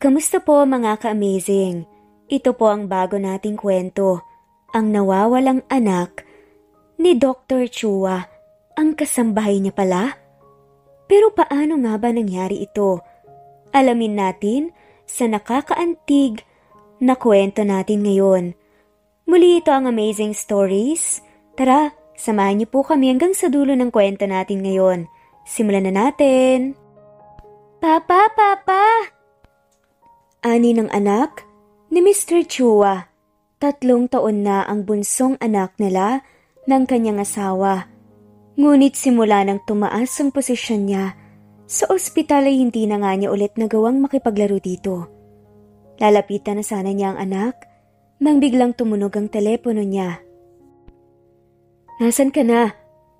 Kamusta po mga ka-amazing? Ito po ang bago nating kwento, ang nawawalang anak ni Dr. Chua. Ang kasambahay niya pala? Pero paano nga ba nangyari ito? Alamin natin sa nakakaantig na kwento natin ngayon. Muli ito ang Amazing Stories. Tara, samahan niyo po kami hanggang sa dulo ng kwento natin ngayon. Simulan na natin. Papa! Ani ng anak ni Mr. Chua. 3 taon na ang bunsong anak nila ng kanyang asawa. Ngunit simula nang tumaas ang posisyon niya, sa ospital ay hindi na nga niya ulit nagawang makipaglaro dito. Lalapitan na sana niya ang anak nang biglang tumunog ang telepono niya. Nasaan ka na?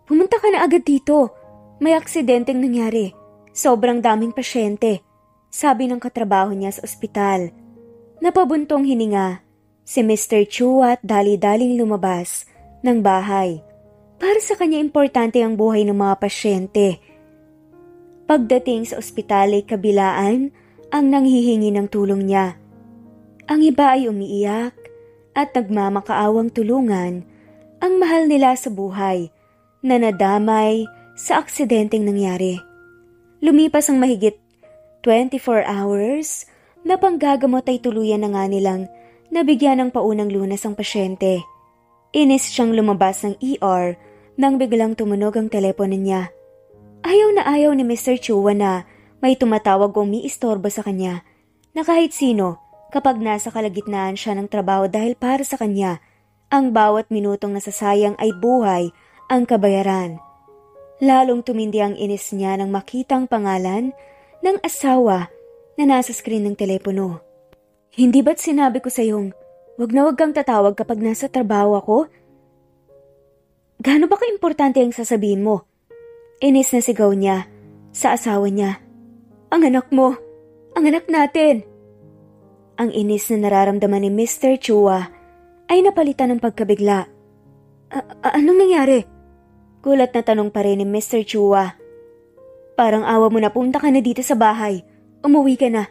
Pumunta ka na agad dito. May aksidenteng nangyari. Sobrang daming pasyente. Sabi ng katrabaho niya sa ospital. Napabuntong hininga si Mr. Chua at dali-daling lumabas ng bahay. Para sa kanya importante ang buhay ng mga pasyente. Pagdating sa ospital ay kabilaan ang nanghihingi ng tulong niya. Ang iba ay umiiyak at nagmamakaawang tulungan ang mahal nila sa buhay na nadamay sa aksidenteng nangyari. Lumipas ang mahigit 24 hours na panggagamot ay tuluyan na nga nilang nabigyan ng paunang lunas ang pasyente. Inis siyang lumabas ng ER nang biglang tumunog ang telepono niya. Ayaw na ayaw ni Mr. Chua na may tumatawag o umiistorbo sa kanya na kahit sino kapag nasa kalagitnaan siya ng trabaho dahil para sa kanya ang bawat minutong nasasayang ay buhay ang kabayaran. Lalong tumindi ang inis niya nang makitang pangalan ng asawa na nasa screen ng telepono. Hindi ba't sinabi ko sa'yong wag na wag kang tatawag kapag nasa trabaho ako? Gaano ba ka-importante ang sasabihin mo? Inis na sigaw niya sa asawa niya. Ang anak mo! Ang anak natin! Ang inis na nararamdaman ni Mr. Chua ay napalitan ng pagkabigla. Anong nangyari? Gulat na tanong pa rin ni Mr. Chua. Parang awa mo na, punta ka na dito sa bahay. Umuwi ka na.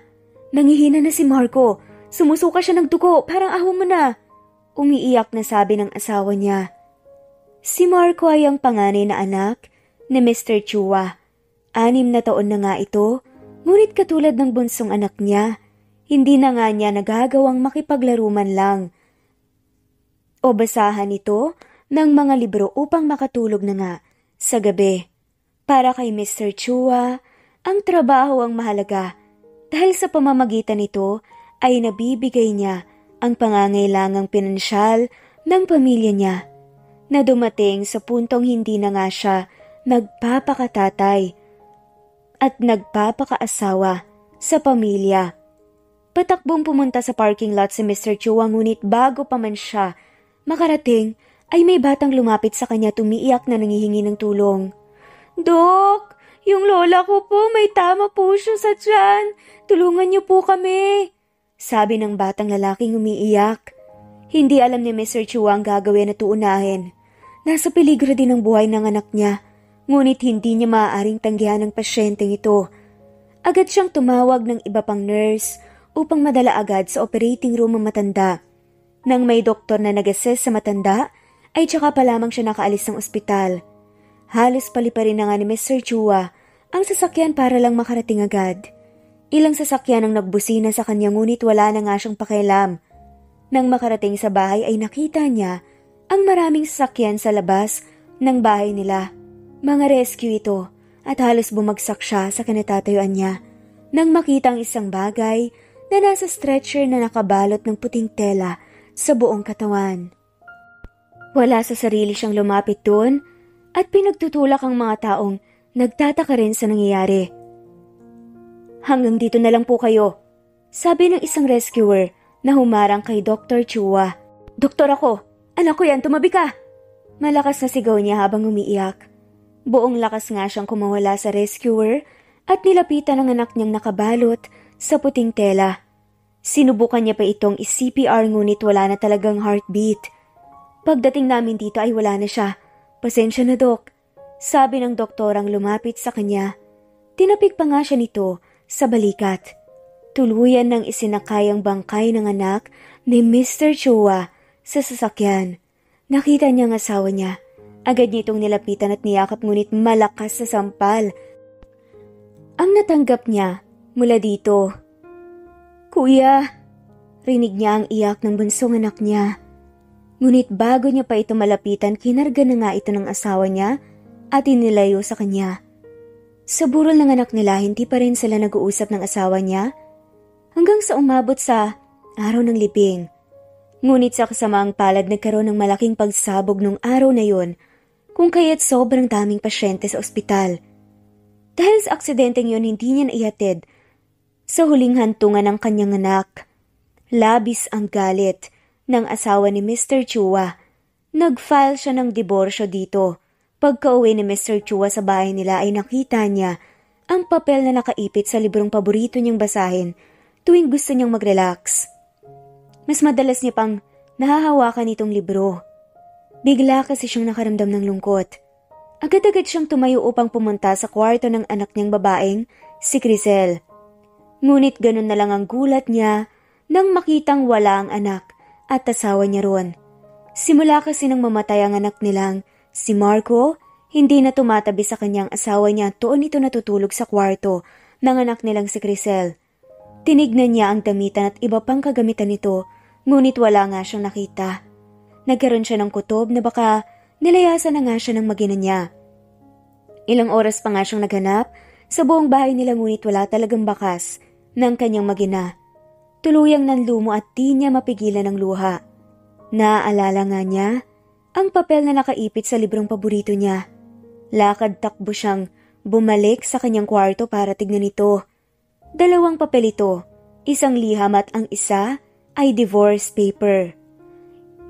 Nangihina na si Marco. Sumusuka siya ng dugo. Parang awa mo na. Umiiyak na sabi ng asawa niya. Si Marco ay ang panganay na anak ni Mr. Chua. 6 na taon na nga ito, ngunit katulad ng bunsong anak niya, hindi na nga niya nagagawang makipaglaro man lang o basahan ito ng mga libro upang makatulog na nga sa gabi. Para kay Mr. Chua, ang trabaho ang mahalaga dahil sa pamamagitan nito ay nabibigay niya ang pangangailangang pinansyal ng pamilya niya na dumating sa puntong hindi na nga siya nagpapakatatay at nagpapakaasawa sa pamilya. Patakbong pumunta sa parking lot si Mr. Chua ngunit bago pa man siya makarating ay may batang lumapit sa kanya at umiiyak na nangihingi ng tulong. Dok, yung lola ko po may tama po siya sa tiyan. Tulungan niyo po kami. Sabi ng batang lalaking umiiyak. Hindi alam ni Mr. Chua ang gagawin at uunahin. Nasa peligro din ang buhay ng anak niya. Ngunit hindi niya maaaring tanggihan ang pasyenteng ito. Agad siyang tumawag ng iba pang nurse upang madala agad sa operating room ang matanda. Nang may doktor na nag-assess sa matanda, ay tsaka pa lamang siya nakaalis ng ospital. Halos paliparin na nga ni Mr. Chua ang sasakyan para lang makarating agad. Ilang sasakyan ang nagbusina sa kanya ngunit wala na nga siyang pakialam. Nang makarating sa bahay ay nakita niya ang maraming sasakyan sa labas ng bahay nila. Mga rescue ito at halos bumagsak siya sa kinatatayuan niya nang makita ang isang bagay na nasa stretcher na nakabalot ng puting tela sa buong katawan. Wala sa sarili siyang lumapit doon at pinagtutulak ang mga taong nagtataka rin sa nangyayari. Hanggang dito na lang po kayo, sabi ng isang rescuer na humarang kay Dr. Chua. Doktor ako, anak ko yan, tumabi ka! Malakas na sigaw niya habang umiiyak. Buong lakas nga siyang kumawala sa rescuer at nilapitan ang anak niyang nakabalot sa puting tela. Sinubukan niya pa itong i-CPR ngunit wala na talagang heartbeat. Pagdating namin dito ay wala na siya. Pasensya na, Dok. Sabi ng doktorang lumapit sa kanya. Tinapik pa nga siya nito sa balikat. Tuluyan ng isinakay ang bangkay ng anak ni Mr. Chua sa sasakyan. Nakita niya ang asawa niya. Agad nitong nilapitan at niyakap ngunit malakas sa sampal ang natanggap niya mula dito. "Kuya!" Rinig niya ang iyak ng bunsong anak niya. Ngunit bago niya pa ito malapitan, kinarga na nga ito ng asawa niya at inilayo sa kanya. Sa burol ng anak nila, hindi pa rin sila nag-uusap ng asawa niya hanggang sa umabot sa araw ng libing. Ngunit sa kasamaang palad nagkaroon ng malaking pagsabog nung araw na yun, kung kaya't sobrang daming pasyente sa ospital. Dahil sa aksidenteng yun, hindi niya naihatid sa huling hantungan ng kanyang anak. Labis ang galit ng asawa ni Mr. Chua. Nag-file siya ng diborsyo dito. Pagka-uwi ni Mr. Chua sa bahay nila ay nakita niya ang papel na nakaipit sa librong paborito niyang basahin tuwing gusto niyang mag-relax. Mas madalas niya pang nahahawakan itong libro. Bigla kasi siyang nakaramdam ng lungkot. Agad-agad siyang tumayo upang pumunta sa kwarto ng anak niyang babaeng, si Crisel. Ngunit ganun na lang ang gulat niya nang makitang wala ang anak at asawa niya ron. Simula kasi nang mamatay ang anak nilang, si Marco, hindi na tumatabi sa kanyang asawa niya tuon ito natutulog sa kwarto ng anak nilang si Crisel. Tinignan niya ang damitan at iba pang kagamitan nito, ngunit wala nga siyang nakita. Nagkaroon siya ng kutob na baka nilayasan na nga siya ng mag-ina niya. Ilang oras pa nga siyang naghanap sa buong bahay nila ngunit wala talagang bakas ng kanyang mag-ina. Tuluyang nanlumo at di niya mapigilan ang luha. Naaalala nga niya ang papel na nakaipit sa librong paborito niya. Lakad-takbo siyang bumalik sa kanyang kwarto para tignan ito. 2 papel ito, isang liham at ang isa ay divorce paper.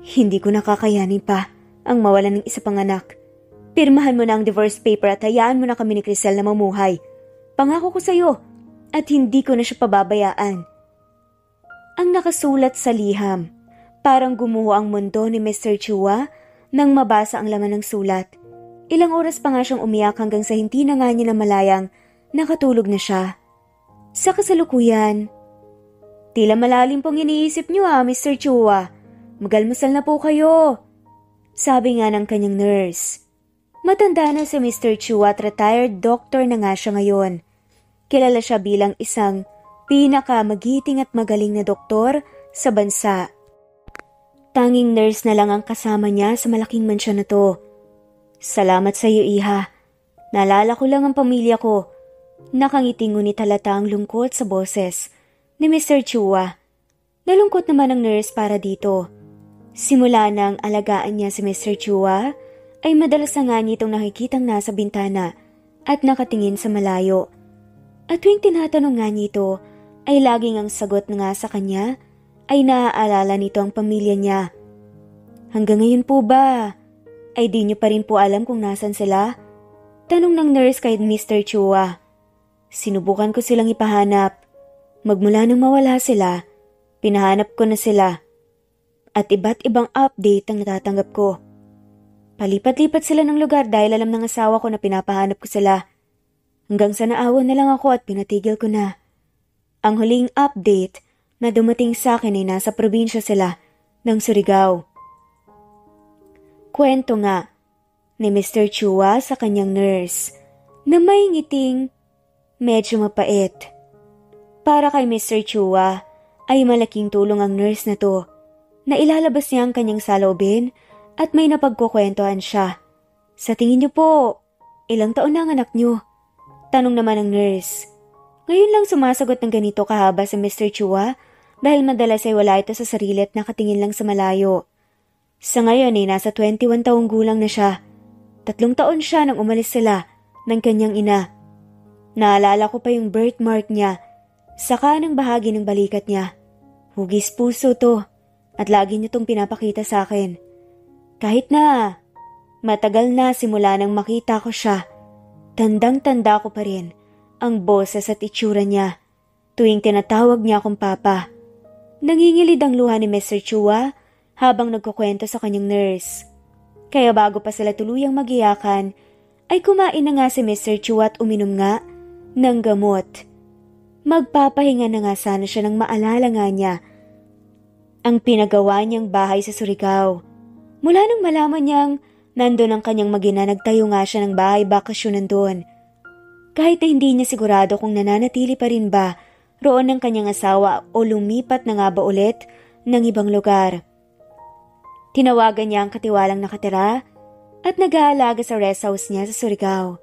Hindi ko nakakayanin pa ang mawalan ng isa pang anak. Pirmahan mo na ang divorce paper at hayaan mo na kami ni Crisel na mamuhay. Pangako ko sa'yo at hindi ko na siya pababayaan. Ang nakasulat sa liham, parang gumuho ang mundo ni Mr. Chua nang mabasa ang laman ng sulat. Ilang oras pa nga siyang umiyak hanggang sa hindi na nga niya namalayang nakatulog na siya. Sa kasalukuyan, "Tila malalim pong iniisip niyo Mr. Chua. Magalmasal na po kayo," sabi nga ng kanyang nurse. Matanda na si Mr. Chua at retired doctor na nga siya ngayon. Kilala siya bilang isang pinakamagiting at magaling na doktor sa bansa. Tanging nurse na lang ang kasama niya sa malaking mansyon na to. "Salamat sa iyo, iha. Naalala ko lang ang pamilya ko." Nakangiti ngunit halata ang lungkot sa boses ni Mr. Chua. Nalungkot naman ang nurse para dito. Simula nang alagaan niya si Mr. Chua, ay madalas na nga nitong nakikitang nasa bintana at nakatingin sa malayo. At tuwing tinatanong nga nito, ay laging ang sagot na nga sa kanya ay naaalala nito ang pamilya niya. "Hanggang ngayon po ba? Ay di niyo pa rin po alam kung nasan sila?" Tanong ng nurse kay Mr. Chua. "Sinubukan ko silang ipahanap. Magmula nang mawala sila, pinahanap ko na sila. At iba't ibang update ang natatanggap ko. Palipat-lipat sila ng lugar dahil alam ng asawa ko na pinapahanap ko sila. Hanggang sa naawa na lang ako at pinatigil ko na. Ang huling update na dumating sa akin ay nasa probinsya sila ng Surigao." Kwento nga ni Mr. Chua sa kanyang nurse na may ngiting medyo mapait. Para kay Mr. Chua ay malaking tulong ang nurse na to na ilalabas niya ang kanyang saloobin at may napagkukwentuhan siya. "Sa tingin niyo po, ilang taon na ang anak niyo?" Tanong naman ng nurse. Ngayon lang sumasagot ng ganito kahaba si Mr. Chua dahil madalas ay wala ito sa sarili at nakatingin lang sa malayo. Sa ngayon ay nasa 21 taong gulang na siya. 3 taon siya nang umalis sila ng kanyang ina. Naalala ko pa yung birthmark niya sa kanang bahagi ng balikat niya. Hugis puso to at lagi niya itong pinapakita sa akin. Kahit na matagal na simula nang makita ko siya, tandang-tanda ko pa rin ang boses at itsura niya tuwing tinatawag niya akong papa. Nangingilid ang luha ni Mr. Chua habang nagkukwento sa kanyang nurse. Kaya bago pa sila tuluyang magiyakan, ay kumain na nga si Mr. Chua at uminom nga ng gamot. Magpapahinga na nga sana siya nang maalala nga niya ang pinagawa niyang bahay sa Surigao. Mula nang malaman niyang nandun ang kanyang mag-ina, nagtayo nga siya ng bahay bakasyonan doon. Kahit na hindi niya sigurado kung nananatili pa rin ba roon ng kanyang asawa o lumipat na nga ba ulit ng ibang lugar. Tinawagan niya ang katiwalang nakatira at nag-aalaga sa rest house niya sa Surigao.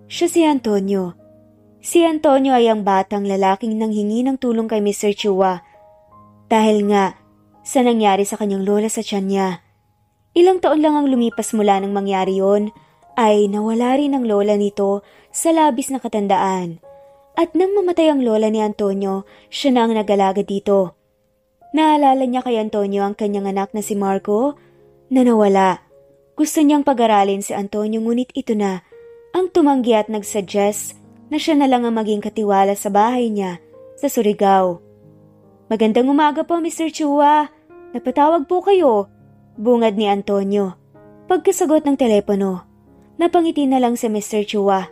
Siya si Antonio. Si Antonio ay ang batang lalaking nanghingi ng tulong kay Mr. Chua dahil nga sa nangyari sa kanyang lola sa tiyan niya. Ilang taon lang ang lumipas mula nang mangyari yon ay nawala rin ang lola nito sa labis na katandaan. At nang mamatay ang lola ni Antonio, siya na ang nag-alaga dito. Naalala niya kay Antonio ang kanyang anak na si Marco na nawala. Gusto niyang pag-aralin si Antonio ngunit ito na ang tumanggi at nagsuggest na siya na lang ang maging katiwala sa bahay niya sa Surigao. "Magandang umaga po, Mr. Chua. Napatawag po kayo," bungad ni Antonio. Pagkasagot ng telepono, napangiti na lang si Mr. Chua.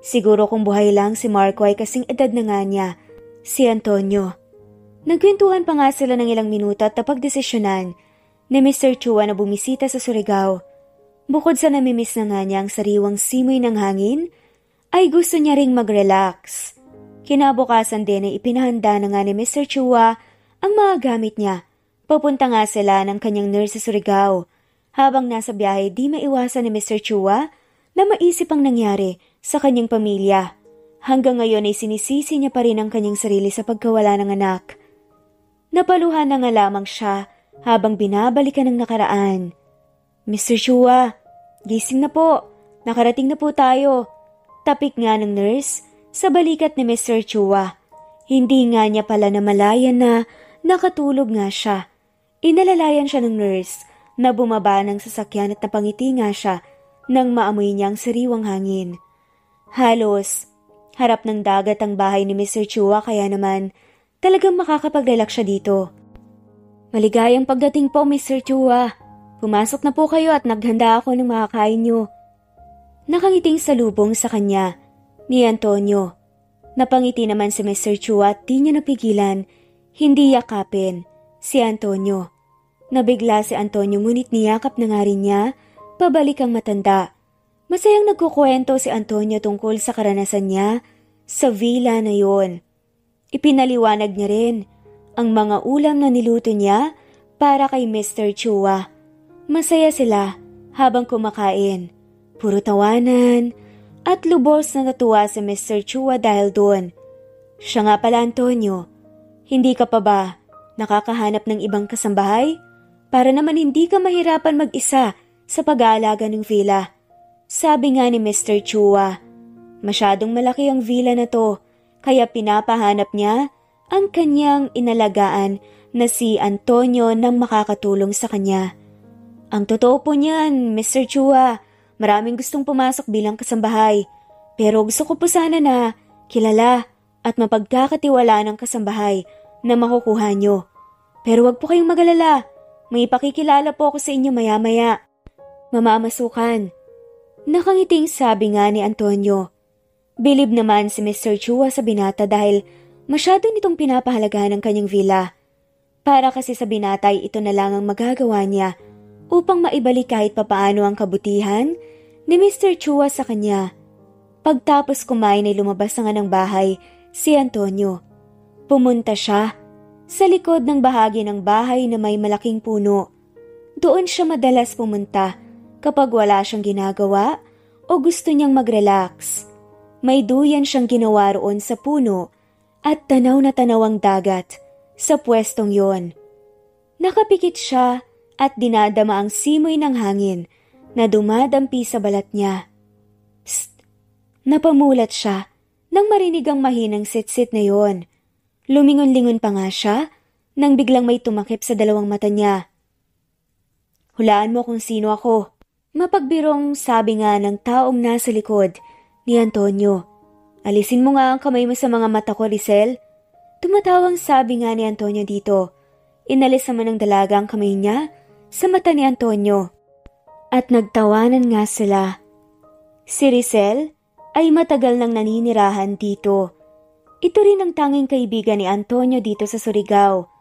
Siguro kung buhay lang si Marco ay kasing edad na nga niya, si Antonio. Nagkwentuhan pa nga sila ng ilang minuto at napagdesisyonan ni Mr. Chua na bumisita sa Surigao. Bukod sa namimiss na nga niya ang sariwang simoy ng hangin, ay gusto niya ring mag-relax. Kinabukasan din ay ipinahanda na nga ni Mr. Chua ang mga gamit niya. Papunta nga sila ng kanyang nurse sa Surigao. Habang nasa biyahe, di maiwasan ni Mr. Chua na maisip ang nangyari sa kanyang pamilya. Hanggang ngayon ay sinisisi niya pa rin ang kanyang sarili sa pagkawala ng anak. Napaluhan na nga lamang siya habang binabalikan ang nakaraan. "Mr. Chua, gising na po. Nakarating na po tayo." Tapik nga ng nurse sa balikat ni Mr. Chua. Hindi nga niya pala namalayan na nakatulog nga siya. Inalalayan siya ng nurse na bumaba ng sasakyan at napangiti nga siya nang maamoy niya ang sariwang hangin. Halos harap ng dagat ang bahay ni Mr. Chua kaya naman talagang makakapag-relax siya dito. "Maligayang pagdating po, Mr. Chua. Pumasok na po kayo at naghanda ako ng makakain niyo." Nakangiting salubong sa kanya ni Antonio. Napangiti naman si Mr. Chua at di niya napigilan hindi yakapin si Antonio. Nabigla si Antonio ngunit niyakap na nga rin niya pabalik ang matanda. Masayang nagkukwento si Antonio tungkol sa karanasan niya sa villa na yon. Ipinaliwanag niya rin ang mga ulam na niluto niya para kay Mr. Chua. Masaya sila habang kumakain. Puro tawanan at lubos na natuwa si Mr. Chua dahil doon. "Siya nga pala, Antonio, hindi ka pa ba nakakahanap ng ibang kasambahay? Para naman hindi ka mahirapan mag-isa sa pag-aalaga ng villa." Sabi nga ni Mr. Chua, masyadong malaki ang villa na to, kaya pinapahanap niya ang kanyang inalagaan na si Antonio nang makakatulong sa kanya. "Ang totoo po niyan, Mr. Chua, maraming gustong pumasok bilang kasambahay, pero gusto ko po sana na kilala at mapagkakatiwala ng kasambahay na makukuha nyo. Pero wag po kayong mag-alala, may ipakikilala po ako sa inyo maya-maya. Mamamasukan." Nakangiting sabi nga ni Antonio. Bilib naman si Mr. Chua sa binata dahil masyado nitong pinapahalagahan ng kanyang villa. Para kasi sa binata ay ito na lang ang magagawa niya upang maibalik kahit papaano ang kabutihan ni Mr. Chua sa kanya. Pagtapos kumain ay lumabas na nga ng bahay si Antonio. Pumunta siya sa likod ng bahagi ng bahay na may malaking puno. Doon siya madalas pumunta kapag wala siyang ginagawa o gusto niyang mag-relax. May duyan siyang ginawa roon sa puno at tanaw na tanaw ang dagat sa pwestong yon. Nakapikit siya at dinadama ang simoy ng hangin na dumadampi sa balat niya. Psst! Napamulat siya nang marinig ang mahinang sitsit na yon. Lumingon-lingon pa nga siya nang biglang may tumakip sa dalawang mata niya. "Hulaan mo kung sino ako." Mapagbirong sabi nga ng taong nasa likod ni Antonio. "Alisin mo nga ang kamay mo sa mga mata ko, Rizal." Tumatawang sabi nga ni Antonio dito. Inalis naman ng dalaga ang kamay niya sa mata ni Antonio. At nagtawanan nga sila. Si Rizal ay matagal nang naninirahan dito. Ito rin ang tanging kaibigan ni Antonio dito sa Surigao.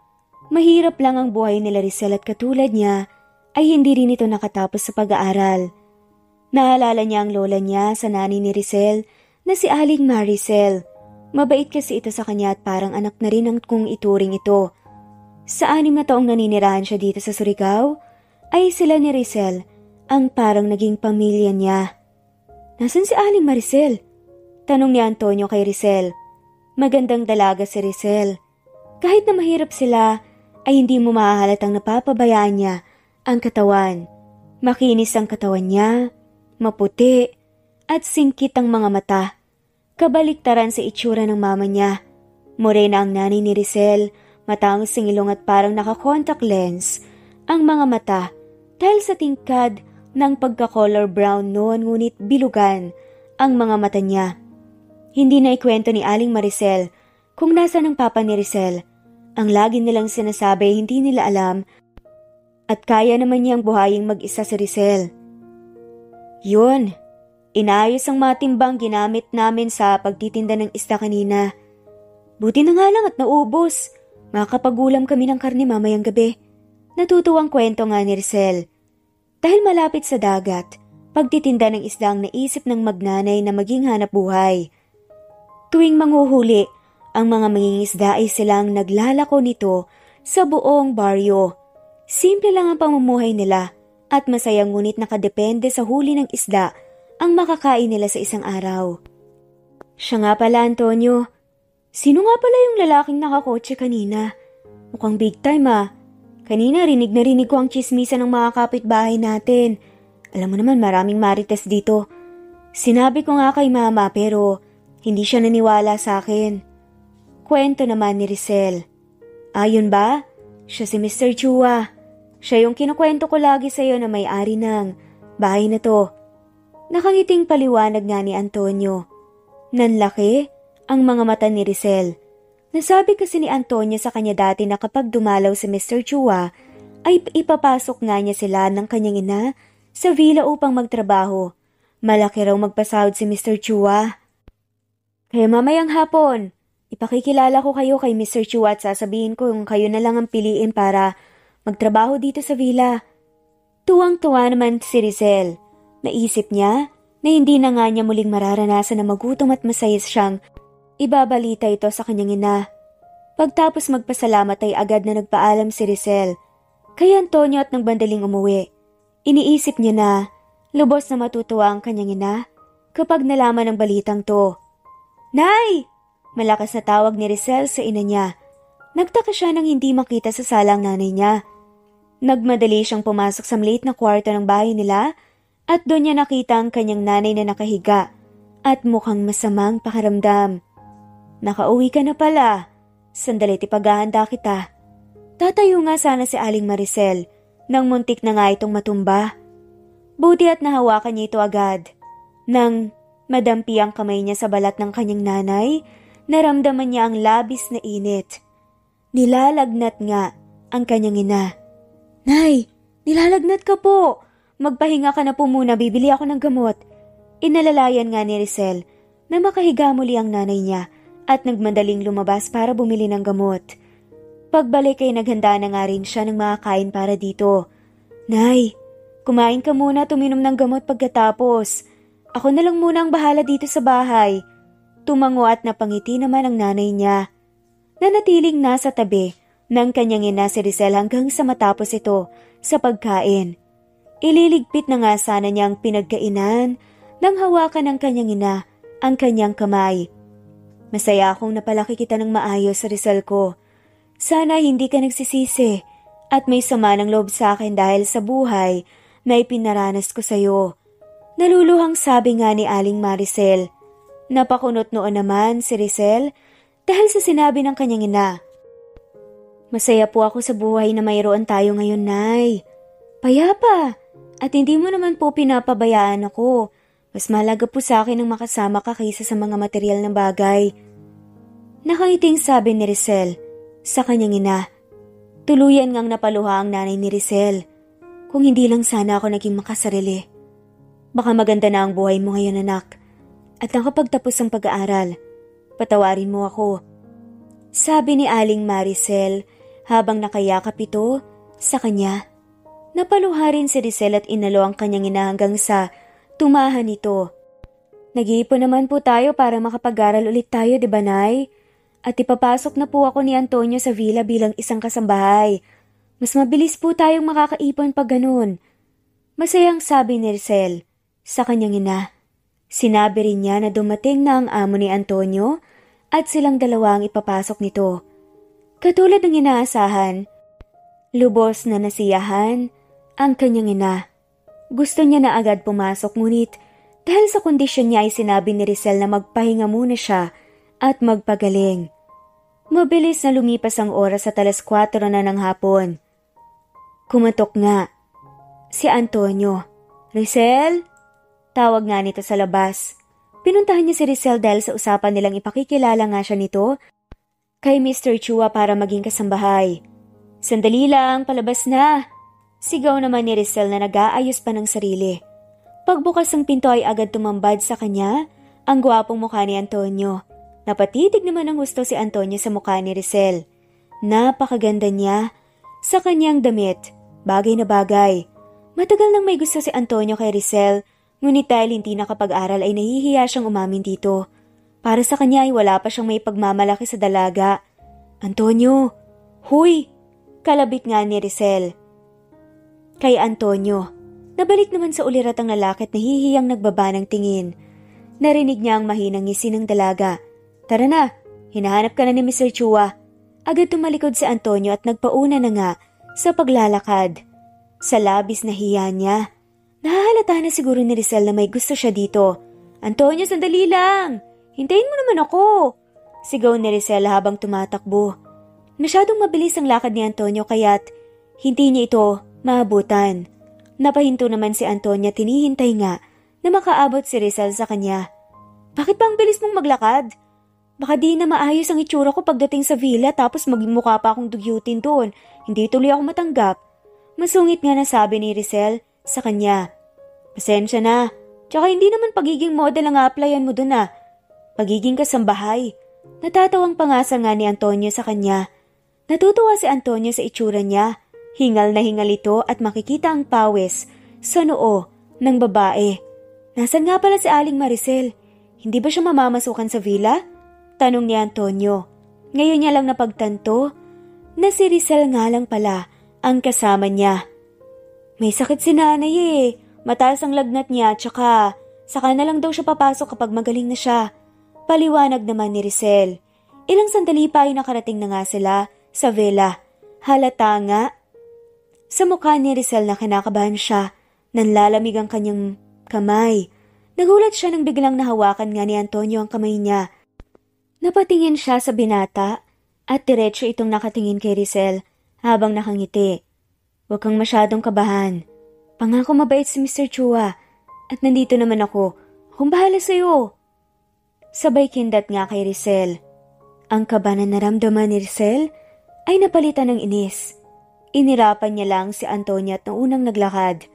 Mahirap lang ang buhay nila Rizel at katulad niya ay hindi rin ito nakatapos sa pag-aaral. Naalala niya ang lola niya sa nanay ni Rizel na si Aling Maricel. Mabait kasi ito sa kanya at parang anak na rin ang kung ituring ito. Sa 6 na taong naninirahan siya dito sa Surigao, ay sila ni Rizel ang parang naging pamilya niya. Nasaan si Aling Maricel? Tanong ni Antonio kay Rizel. Magandang dalaga si Rizel. Kahit na mahirap sila, ay hindi mo mahahalatang napapabayaan niya ang katawan. Makinis ang katawan niya, maputi, at singkit ang mga mata. Kabaliktaran sa itsura ng mama niya. Morena ang nanay ni Rizel, matangos ang ilong at parang naka-contact lens ang mga mata dahil sa tingkad ng pagka-color brown noon ngunit bilugan ang mga mata niya. Hindi na ikwento ni Aling Maricel kung nasaan ang papa ni Rizel. Ang lagi nilang sinasabi hindi nila alam at kaya naman niyang buhaying mag-isa si Rizel. Yun, inayos ang matimbang ginamit namin sa pagtitinda ng isda kanina. Buti na nga lang at naubos. Makakapagulam kami ng karne mamayang gabi. Natutuwang kwento nga ni Rizel. Dahil malapit sa dagat, pagtitinda ng isda ang naisip ng magnanay na maging hanap buhay. Tuwing manghuhuli, ang mga mangingisda ay silang naglalako nito sa buong baryo. Simple lang ang pamumuhay nila at masaya ngunit nakadepende sa huli ng isda ang makakain nila sa isang araw. Siya nga pala, Antonio. Sino nga pala yung lalaking nakakotse kanina? Mukhang big time ah. Kanina rinig na rinig ko ang tsismisa ng mga kapitbahay natin. Alam mo naman maraming marites dito. Sinabi ko nga kay mama pero hindi siya naniwala sa akin. Kwento naman ni Rizel. Ayun ba? Siya si Mr. Chua. Siya yung kinukwento ko lagi sa'yo na may-ari ng bahay na to. Nakangiting paliwanag nga ni Antonio. Nanlaki ang mga mata ni Rizel. Nasabi kasi ni Antonio sa kanya dati na kapag dumalaw si Mr. Chua, ay ipapasok nga niya sila ng kanyang ina sa villa upang magtrabaho. Malaki raw magpasahod si Mr. Chua. Kaya mamayang hapon, ipakikilala ko kayo kay Mr. Chua at sasabihin ko kung kayo na lang ang piliin para magtrabaho dito sa villa. Tuwang-tuwa naman si Rizel. Naisip niya na hindi na nga niya muling mararanasan na magutom at masaya siyang ibabalita ito sa kanyang ina. Pagtapos magpasalamat ay agad na nagpaalam si Rizel. Kay Antonio at nagbandaling umuwi. Iniisip niya na lubos na matutuwa ang kanyang ina kapag nalaman ang balitang to. Nay! Malakas na tawag ni Rizel sa ina niya. Nagtaka siya nang hindi makita sa sala ang nanay niya. Nagmadali siyang pumasok sa maliit na kwarto ng bahay nila at doon niya nakita ang kanyang nanay na nakahiga at mukhang masamang pakiramdam. Nakauwi ka na pala. Sandali ipaghahanda kita. Tatayo nga sana si Aling Maricel nang muntik na nga itong matumba. Buti at nahawakan niya ito agad. Nang madampi ang kamay niya sa balat ng kanyang nanay, naramdaman niya ang labis na init. Nilalagnat nga ang kanyang ina. Nay, nilalagnat ka po. Magpahinga ka na po muna, bibili ako ng gamot. Inalalayan nga ni Rizel na makahiga muli ang nanay niya at nagmandaling lumabas para bumili ng gamot. Pagbalik ay naghanda na nga rin siya ng mga kain para dito. Nay, kumain ka muna at uminom ng gamot pagkatapos. Ako na lang muna ang bahala dito sa bahay. Tumango at napangiti naman ang nanay niya. Nanatiling nasa tabi ng kanyang ina si Rizel hanggang sa matapos ito sa pagkain. Ililigpit na nga sana niya ang pinagkainan nang hawakan ng kanyang ina ang kanyang kamay. Masaya akong napalaki kita ng maayos sa Rizel ko. Sana hindi ka nagsisisi at may sama ng loob sa akin dahil sa buhay na ipinaranas ko sa'yo. Naluluhang sabi nga ni Aling Maricel. Napakunot noon naman si Rizel dahil sa sinabi ng kanyang ina. Masaya po ako sa buhay na mayroon tayo ngayon, Nay. Payapa! At hindi mo naman po pinapabayaan ako. Mas mahalaga po sa akin ang makasama ka kaysa sa mga material na bagay. Nakangiting sabi ni Rizel sa kanyang ina. Tuluyan ngang napaluha ang nanay ni Rizel. Kung hindi lang sana ako naging makasarili. Baka maganda na ang buhay mo ngayon, anak. At nakapagtapos ang pag-aaral. Patawarin mo ako. Sabi ni Aling Maricel habang nakayakap ito sa kanya. Napaluha rin si Rizel at inalo ang kanyang ina hanggang sa tumahan ito. Nag-iipon naman po tayo para makapag-aral ulit tayo, di ba, Nay? At ipapasok na po ako ni Antonio sa villa bilang isang kasambahay. Mas mabilis po tayong makakaipon pag ganun. Masayang sabi ni Rizel sa kanyang ina. Sinabi rin niya na dumating na ang amo ni Antonio at silang dalawa ang ipapasok nito. Katulad ng inaasahan, lubos na nasiyahan ang kanyang ina. Gusto niya na agad pumasok ngunit dahil sa kondisyon niya ay sinabi ni Rizel na magpahinga muna siya at magpagaling. Mabilis na lumipas ang oras at 4:00 na ng hapon. Kumatok nga si Antonio. Rizel? Tawag nga nito sa labas. Pinuntahan niya si Rizel dahil sa usapan nilang ipakikilala nga siya nito kay Mr. Chua para maging kasambahay. Sandali lang, palabas na. Sigaw naman ni Rizel na nag-aayos pa ng sarili. Pagbukas ng pinto ay agad tumambad sa kanya ang gwapong mukha ni Antonio. Napatitig naman ng gusto si Antonio sa mukha ni Rizel. Napakaganda niya sa kanyang damit, bagay na bagay. Matagal nang may gusto si Antonio kay Rizel, ngunit dahil hindi nakapag-aral ay nahihiya siyang umamin dito. Para sa kanya ay wala pa siyang may pagmamalaki sa dalaga. Antonio, huy! Kalabit nga ni Rizel. Kay Antonio, nabalik naman sa ulirat ang lalaki at nahihiyang nagbaba ng tingin. Narinig niya ang mahinang ngisi ng dalaga. Tara na, hinahanap ka na ni Mr. Chua. Agad tumalikod si Antonio at nagpauna na nga sa paglalakad. Sa labis na hiya niya, nahahalata na siguro ni Rizel na may gusto siya dito. Antonio, sandali lang! Hintayin mo naman ako! Sigaw ni Rizel habang tumatakbo. Masyadong mabilis ang lakad ni Antonio kaya't hindi niya ito maabutan. Napahinto naman si Antonio, tinihintay nga na makaabot si Rizel sa kanya. Bakit ba ang bilis mong maglakad? Baka di na maayos ang itsura ko pagdating sa villa tapos maging mukha pa akong dugyutin doon. Hindi tuloy ako matanggap. Masungit nga na sabi ni Rizel sa kanya. Pasensya na. Tsaka hindi naman pagiging model ang a-applyan mo doon ah. Pagiging kasambahay. Natatawang pangasa nga ni Antonio sa kanya. Natutuwa si Antonio sa itsura niya. Hingal na hingal ito at makikita ang pawis sa noo ng babae. Nasaan nga pala si Aling Maricel? Hindi ba siya mamamasukan sa villa? Tanong ni Antonio. Ngayon niya lang napagtanto na si Rizel nga lang pala ang kasama niya. May sakit si nanay eh. Mataas ang lagnat niya tsaka saka na lang daw siya papasok kapag magaling na siya. Paliwanag naman ni Rizel. Ilang sandali pa ay nakarating na nga sila sa villa. Halata nga sa mukha ni Rizel na kinakabahan siya. Nanlalamig ang kanyang kamay. Nagulat siya nang biglang nahawakan nga ni Antonio ang kamay niya. Napatingin siya sa binata at diretso itong nakatingin kay Rizel habang nakangiti. Huwag kang masyadong kabahan. Pangako mabait si Mr. Chua at nandito naman ako. Akong bahala sa'yo. Sabay kindat nga kay Rizel. Ang kaba na naramdaman ni Rizel ay napalitan ng inis. Inirapan niya lang si Antonio at noong unang naglakad.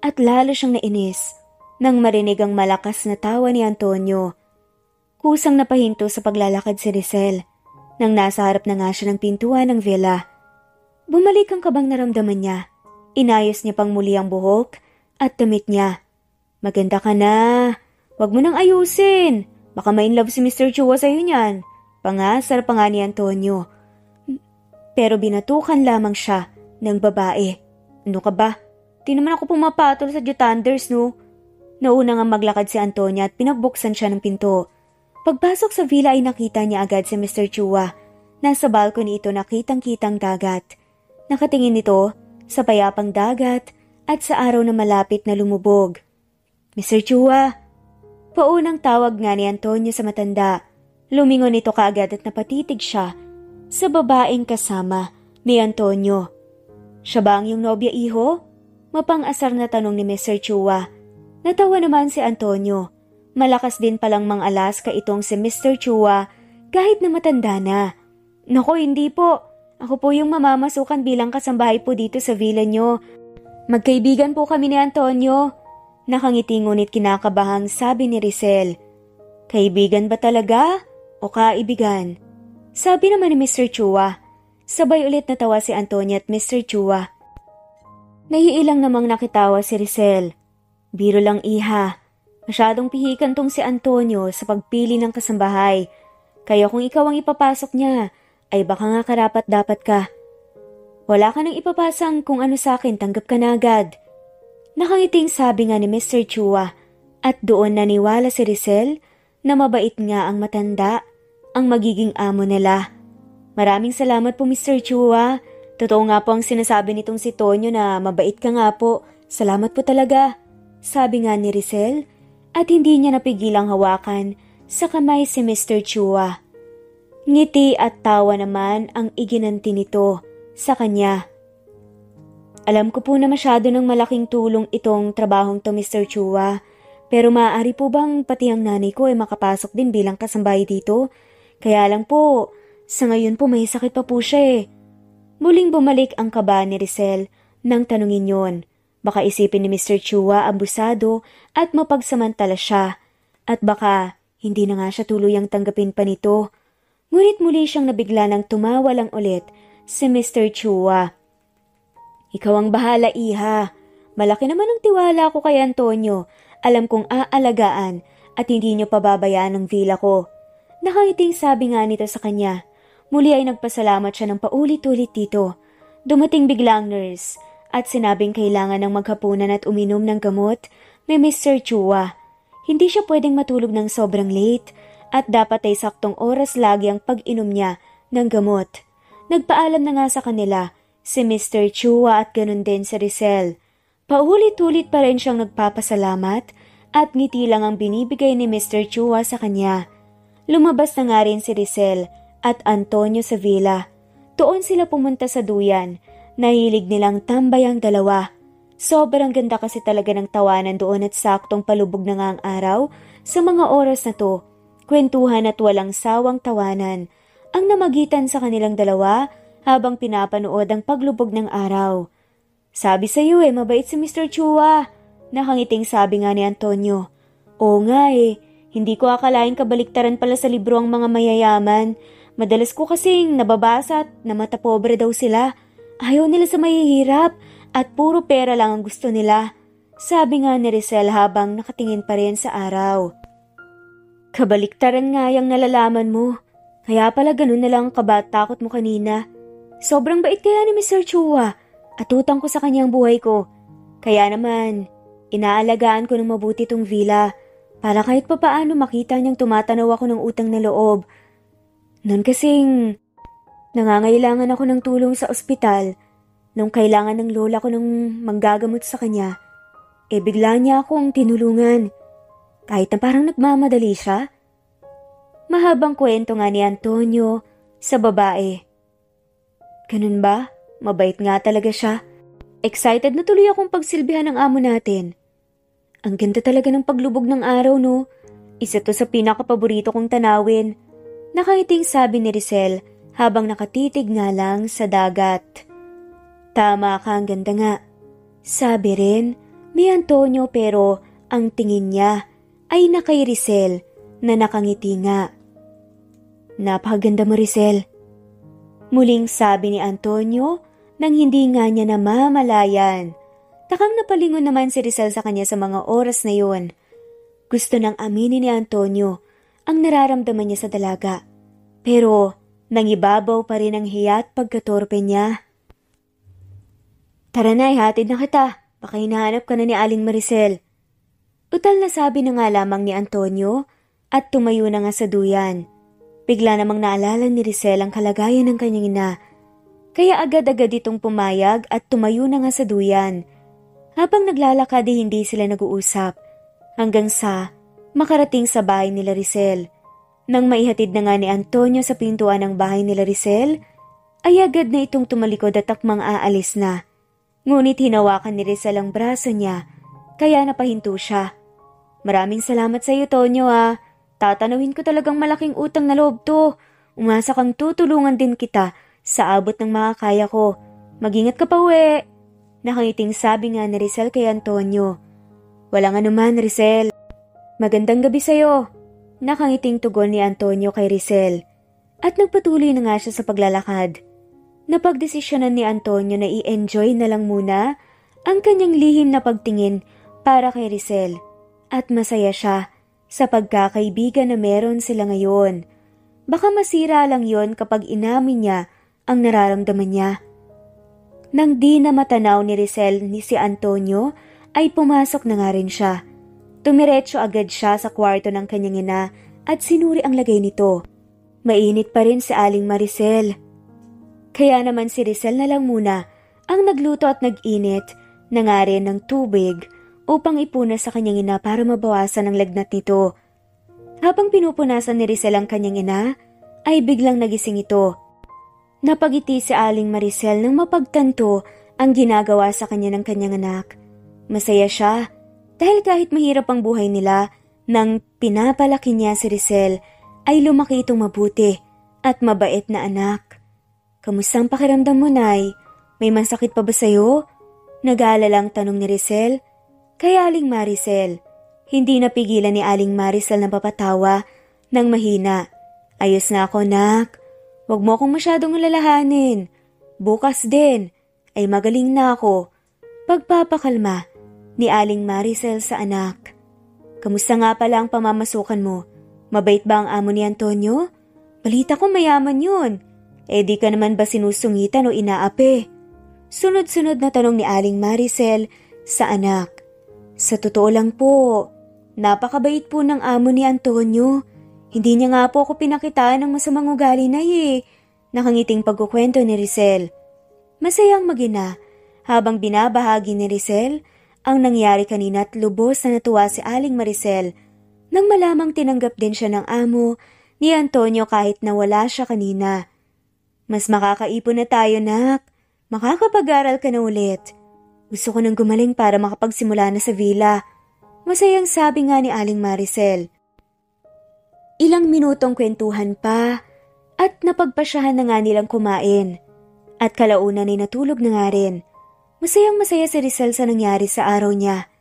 At lalo siyang nainis nang marinig ang malakas na tawa ni Antonio. Kusang napahinto sa paglalakad si Rizel nang nasa harap na nga siya ng pintuan ng villa. Bumalik ang kabang naramdaman niya. Inayos niya pang muli ang buhok at damit niya. Maganda ka na. Huwag mo nang ayusin. Baka ma-inlove si Mr. Chua sa'yo niyan. Pangasar pa nga ni Antonio. Pero binatukan lamang siya ng babae. Ano ka ba? Di naman ako pumapatol sa Jutanders, no? Nauna nga maglakad si Antonio at pinagbuksan siya ng pinto. Pagpasok sa villa ay nakita niya agad si Mr. Chua. Nasa balcony ito nakitang-kitang dagat. Nakatingin ito sa payapang dagat at sa araw na malapit na lumubog. Mr. Chua! Paunang tawag nga ni Antonio sa matanda. Lumingon ito kaagad at napatitig siya sa babaeng kasama ni Antonio. Siya ba ang iyong nobya, iho? Mapang-asar na tanong ni Mr. Chua. Natawa naman si Antonio. Malakas din palang mang-alaska itong si Mr. Chua kahit na matanda na. Nako, hindi po. Ako po yung mamamasukan bilang kasambahay po dito sa villa nyo. Magkaibigan po kami ni Antonio. Nakangiti ngunit kinakabahang sabi ni Rizel. Kaibigan ba talaga? o kaibigan? Sabi naman ni Mr. Chua. Sabay ulit natawa si Antonia at Mr. Chua. Nahiilang namang nakitawa si Rizel. Biro lang iha. Masyadong pihikan tong si Antonio sa pagpili ng kasambahay. Kaya kung ikaw ang ipapasok niya, ay baka nga karapat dapat ka. Wala ka nang ipapasang kung ano sa akin, tanggap ka na agad. Nakangiting sabi nga ni Mr. Chua at doon naniwala si Rizel na mabait nga ang matanda, ang magiging amo nila. Maraming salamat po Mr. Chua. Totoo nga po ang sinasabi nitong si Tonyo na mabait ka nga po. Salamat po talaga. Sabi nga ni Rizel at hindi niya napigilang hawakan sa kamay si Mr. Chua. Ngiti at tawa naman ang iginanti nito sa kanya. Alam ko po na masyado ng malaking tulong itong trabahong to Mr. Chua. Pero maaari po bang pati ang nanay ko ay makapasok din bilang kasambahay dito? Kaya lang po, sa ngayon po may sakit pa po siya eh. Muling bumalik ang kaba ni Rizel nang tanungin yon. Baka isipin ni Mr. Chua abusado at mapagsamantala siya. At baka hindi na nga siya tuluyang tanggapin pa nito. Ngunit muli siyang nabigla nang tumawa lang ulit si Mr. Chua. Ikaw ang bahala iha. Malaki naman ang tiwala ko kay Antonio. Alam kong aalagaan at hindi niyo pababayaan ang villa ko. Nakangiting sabi nga nito sa kanya. Muli ay nagpasalamat siya ng paulit-ulit dito. Dumating bigla ang nurse at sinabing kailangan ng maghapunan at uminom ng gamot ni Mr. Chua. Hindi siya pwedeng matulog ng sobrang late at dapat ay saktong oras lagi ang pag-inom niya ng gamot. Nagpaalam na nga sa kanila si Mr. Chua at ganun din si Rizel. Paulit-ulit pa rin siyang nagpapasalamat at ngiti lang ang binibigay ni Mr. Chua sa kanya. Lumabas na nga rin si Rizel at Antonio sa villa. Doon sila pumunta sa duyan. Nahilig nilang tambay ang dalawa. Sobrang ganda kasi talaga ng tawanan doon at saktong palubog na nga ang araw sa mga oras na to. Kwentuhan at walang sawang tawanan ang namagitan sa kanilang dalawa habang pinapanood ang paglubog ng araw. Sabi sa iyo mabait si Mr. Chua. Nakangiting sabi nga ni Antonio. Oo nga hindi ko akalaing kabaliktaran pala sa libro ang mga mayayaman. Madalas ko kasing nababasa at na mata pobre daw sila. Ayaw nila sa mahihirap at puro pera lang ang gusto nila. Sabi nga ni Rizel habang nakatingin pa rin sa araw. Kabaliktaran nga yung nalalaman mo. Kaya pala ganun na lang ang kaba at takot mo kanina. Sobrang bait kaya ni Mr. Chua. At utang ko sa kanyang buhay ko. Kaya naman, inaalagaan ko ng mabuti tong villa para kahit papaano makita niyang tumatanaw ako ng utang na loob. Noon kasing nangangailangan ako ng tulong sa ospital nung kailangan ng lola ko ng manggagamot sa kanya. Bigla niya akong tinulungan. Kahit na parang nagmamadali siya. Mahabang kwento nga ni Antonio sa babae. Ganun ba? Mabait nga talaga siya. Excited na tuloy akong pagsilbihan ng amo natin. Ang ganda talaga ng paglubog ng araw, no? Isa to sa pinakapaborito kong tanawin. Nakangiting sabi ni Rizel habang nakatitig nga lang sa dagat. Tama ka, ang ganda nga. Sabi rin ni Antonio pero ang tingin niya ay na kay Rizel na nakangiti nga. Napakaganda mo, Rizel. Muling sabi ni Antonio nang hindi nga niya namamalayan. Takang napalingon naman si Rizel sa kanya sa mga oras na yun. Gusto nang aminin ni Antonio ang nararamdaman niya sa dalaga. Pero nangibabaw pa rin ang hiya at pagkatorpe niya. Tara na, ihatid na kita. Baka hinahanap ka na ni Aling Maricel. Utal na sabi na nga lamang ni Antonio at tumayo na nga sa duyan. Bigla namang naalala ni Rizel ang kalagayan ng kanyang ina. Kaya agad-agad itong pumayag at tumayo na nga sa duyan. Habang naglalakad hindi sila nag-uusap. Hanggang sa makarating sa bahay nila Rizel. Nang maihatid na nga ni Antonio sa pintuan ng bahay nila Rizel, ay agad na itong tumalikod at takmang aalis na. Ngunit hinawakan ni Rizel ang braso niya, kaya napahinto siya. Maraming salamat sa iyo, Tonyo Tatanawin ko talagang malaking utang na loob to. Umasa kang tutulungan din kita sa abot ng makakaya ko. Mag-ingat ka pa, uwi. Nakangiting sabi nga ni Rizel kay Antonio. Walang anuman, Rizel. Magandang gabi sa'yo. Nakangiting tugon ni Antonio kay Rizel at nagpatuloy na nga siya sa paglalakad. Napagdesisyonan ni Antonio na i-enjoy na lang muna ang kanyang lihim na pagtingin para kay Rizel at masaya siya sa pagkakaibigan na meron sila ngayon. Baka masira lang yon kapag inamin niya ang nararamdaman niya. Nang di na matanaw ni Rizel ni si Antonio ay pumasok na nga rin siya. Tumiretso agad siya sa kwarto ng kanyang ina at sinuri ang lagay nito. Mainit pa rin si Aling Maricel. Kaya naman si Rizel na lang muna ang nagluto at nag-init na nga rin ng tubig upang ipunas sa kanyang ina para mabawasan ang lagnat nito. Habang pinupunasan ni Rizel ang kanyang ina, ay biglang nagising ito. Napagiti si Aling Maricel nang mapagtanto ang ginagawa sa kanya ng kanyang anak. Masaya siya dahil kahit mahirap ang buhay nila, nang pinapalaki niya si Rizel ay lumaki itong mabuti at mabait na anak. Kamusta ang pakiramdam mo, Nay? May masakit pa ba sa'yo? Nag-aalalang tanong ni Rizel kay Aling Maricel. Hindi napigilan ni Aling Maricel na papatawa ng mahina. Ayos na ako, nak. Huwag mo akong masyadong alalahanin. Bukas din ay magaling na ako. Pagpapakalma ni Aling Maricel sa anak. Kamusta nga pala ang pamamasukan mo? Mabait ba ang amo ni Antonio? Balita ko mayaman yun. Di ka naman ba sinusungitan o inaapi? Sunod-sunod na tanong ni Aling Maricel sa anak. Sa totoo lang po, napakabait po ng amo ni Antonio. Hindi niya nga po ako pinakitaan ng masamang ugali na Nakangiting pagkukwento ni Rizel. Masayang magina habang binabahagi ni Rizel ang nangyari kanina at lubos na natuwa si Aling Maricel nang malamang tinanggap din siya ng amo ni Antonio kahit na wala siya kanina. Mas makakaipon na tayo, nak. Makakapag-aral ka na ulit. Gusto ko nang gumaling para makapagsimula na sa villa. Masayang sabi nga ni Aling Maricel. Ilang minutong kwentuhan pa at napagpasyahan na nga nilang kumain. At kalaunan ay natulog na nga rin. Masayang masaya si Rizel sa nangyari sa araw niya.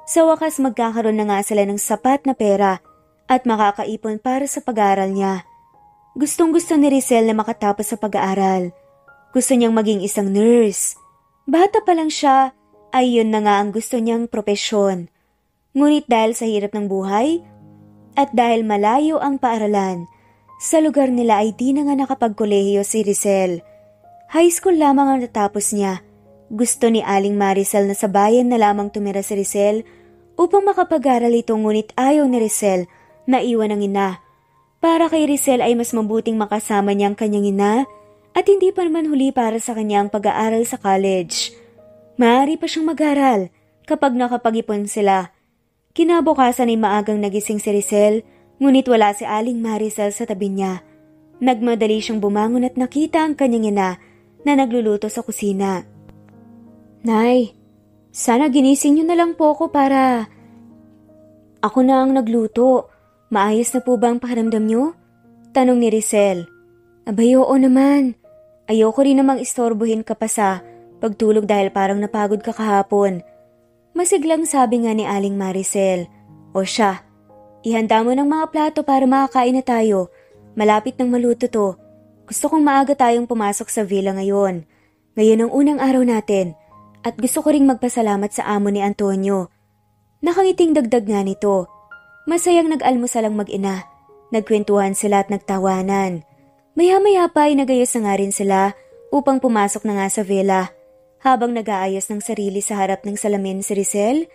Sa wakas magkakaroon na nga sila ng sapat na pera at makakaipon para sa pag-aaral niya. Gustong gusto ni Rizel na makatapos sa pag-aaral. Gusto niyang maging isang nurse. Bata pa lang siya ay yun na nga ang gusto niyang propesyon. Ngunit dahil sa hirap ng buhay at dahil malayo ang paaralan, sa lugar nila ay di na nga nakapagkolehiyo si Rizel. High school lamang ang natapos niya. Gusto ni Aling Maricel na sa bayan na lamang tumira si Rizel upang makapag-aral ito, ngunit ayaw ni Rizel na iwan ang ina. Para kay Rizel ay mas mabuting makasama niya ang kanyang ina at hindi pa naman huli para sa kanya ang pag-aaral sa college. Maaari pa siyang mag-aral kapag nakapag-ipon sila. Kinabukasan ay maagang nagising si Rizel, ngunit wala si Aling Maricel sa tabi niya. Nagmadali siyang bumangon at nakita ang kanyang ina na nagluluto sa kusina. Nay, sana ginising niyo na lang po ako para... Ako na ang nagluto. Maayos na po ba ang pakiramdam niyo? Tanong ni Rizel. Abay, oo naman. Ayoko rin namang istorbohin ka pa sa pagtulog dahil parang napagod ka kahapon. Masiglang sabi nga ni Aling Maricel. O siya, ihanda mo ng mga plato para makakain na tayo. Malapit nang maluto to. Gusto kong maaga tayong pumasok sa villa ngayon. Ngayon ang unang araw natin. At gusto ko ring magpasalamat sa amo ni Antonio. Nakangiting dagdag nga nito. Masayang nag-almusal ang mag-ina. Nagkwentuhan sila at nagtawanan. Maya-maya pa ay nagayos na nga rin sila upang pumasok na nga sa villa. Habang nag-aayos ng sarili sa harap ng salamin si Rizel,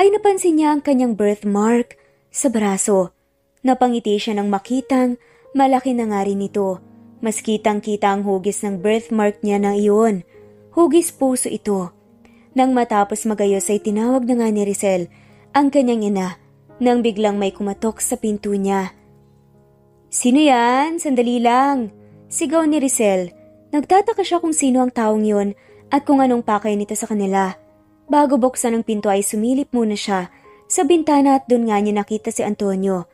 ay napansin niya ang kanyang birthmark sa braso. Napangiti siya nang makitang malaki na nga rin ito. Mas kitang-kita ang hugis ng birthmark niya na iyon. Hugis puso ito. Nang matapos magayos ay tinawag na nga ni Rizel ang kanyang ina nang biglang may kumatok sa pinto niya. Sino yan? Sandali lang. Sigaw ni Rizel. Nagtataka siya kung sino ang taong yon at kung anong pakay nito sa kanila. Bago buksan ang pinto ay sumilip muna siya sa bintana at doon nga niya nakita si Antonio.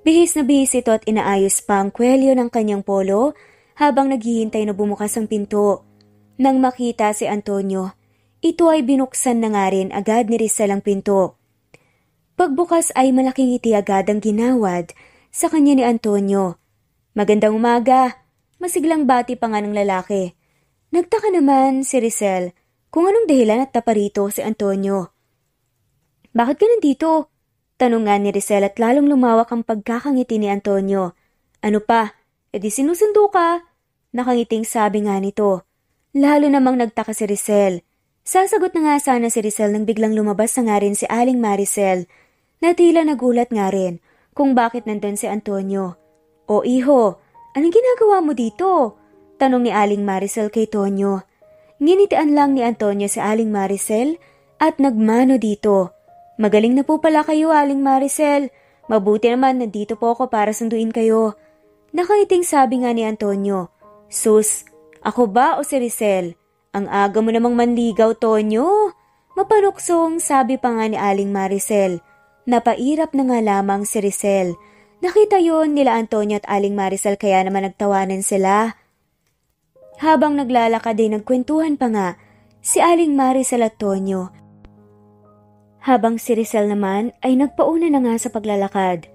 Bihis na bihis ito at inaayos pa ang kwelyo ng kanyang polo habang naghihintay na bumukas ang pinto. Nang makita si Antonio, ito ay binuksan na nga rin agad ni Rizel ang pinto. Pagbukas ay malaking ngiti agad ang ginawad sa kanya ni Antonio. Magandang umaga, masiglang bati pa nga ng lalaki. Nagtaka naman si Rizel kung anong dahilan at taparito si Antonio. Bakit ka nandito? Tanong nga ni Rizel at lalong lumawak ang pagkakangiti ni Antonio. Ano pa? E di sinusundo ka? Nakangiting sabi nga nito. Lalo namang nagtaka si Rizel. Sasagot na nga sana si Rizel nang biglang lumabas na nga rin si Aling Maricel na tila nagulat nga rin kung bakit nandun si Antonio. O iho, anong ginagawa mo dito? Tanong ni Aling Maricel kay Tonyo. Nginitian lang ni Antonio si Aling Maricel at nagmano dito. Magaling na po pala kayo, Aling Maricel. Mabuti naman nandito po ako para sunduin kayo. Nakangiting sabi nga ni Antonio. Sus, ako ba o si Rizel? Ang aga mo namang manligaw, Tonyo. Mapanuksong sabi pa nga ni Aling Maricel. Napairap na nga lamang si Rizel. Nakita yon nila Antonio at Aling Maricel kaya naman nagtawanan sila. Habang naglalakad ay nagkwentuhan pa nga si Aling Maricel at Tonyo. Habang si Rizel naman ay nagpauna na nga sa paglalakad.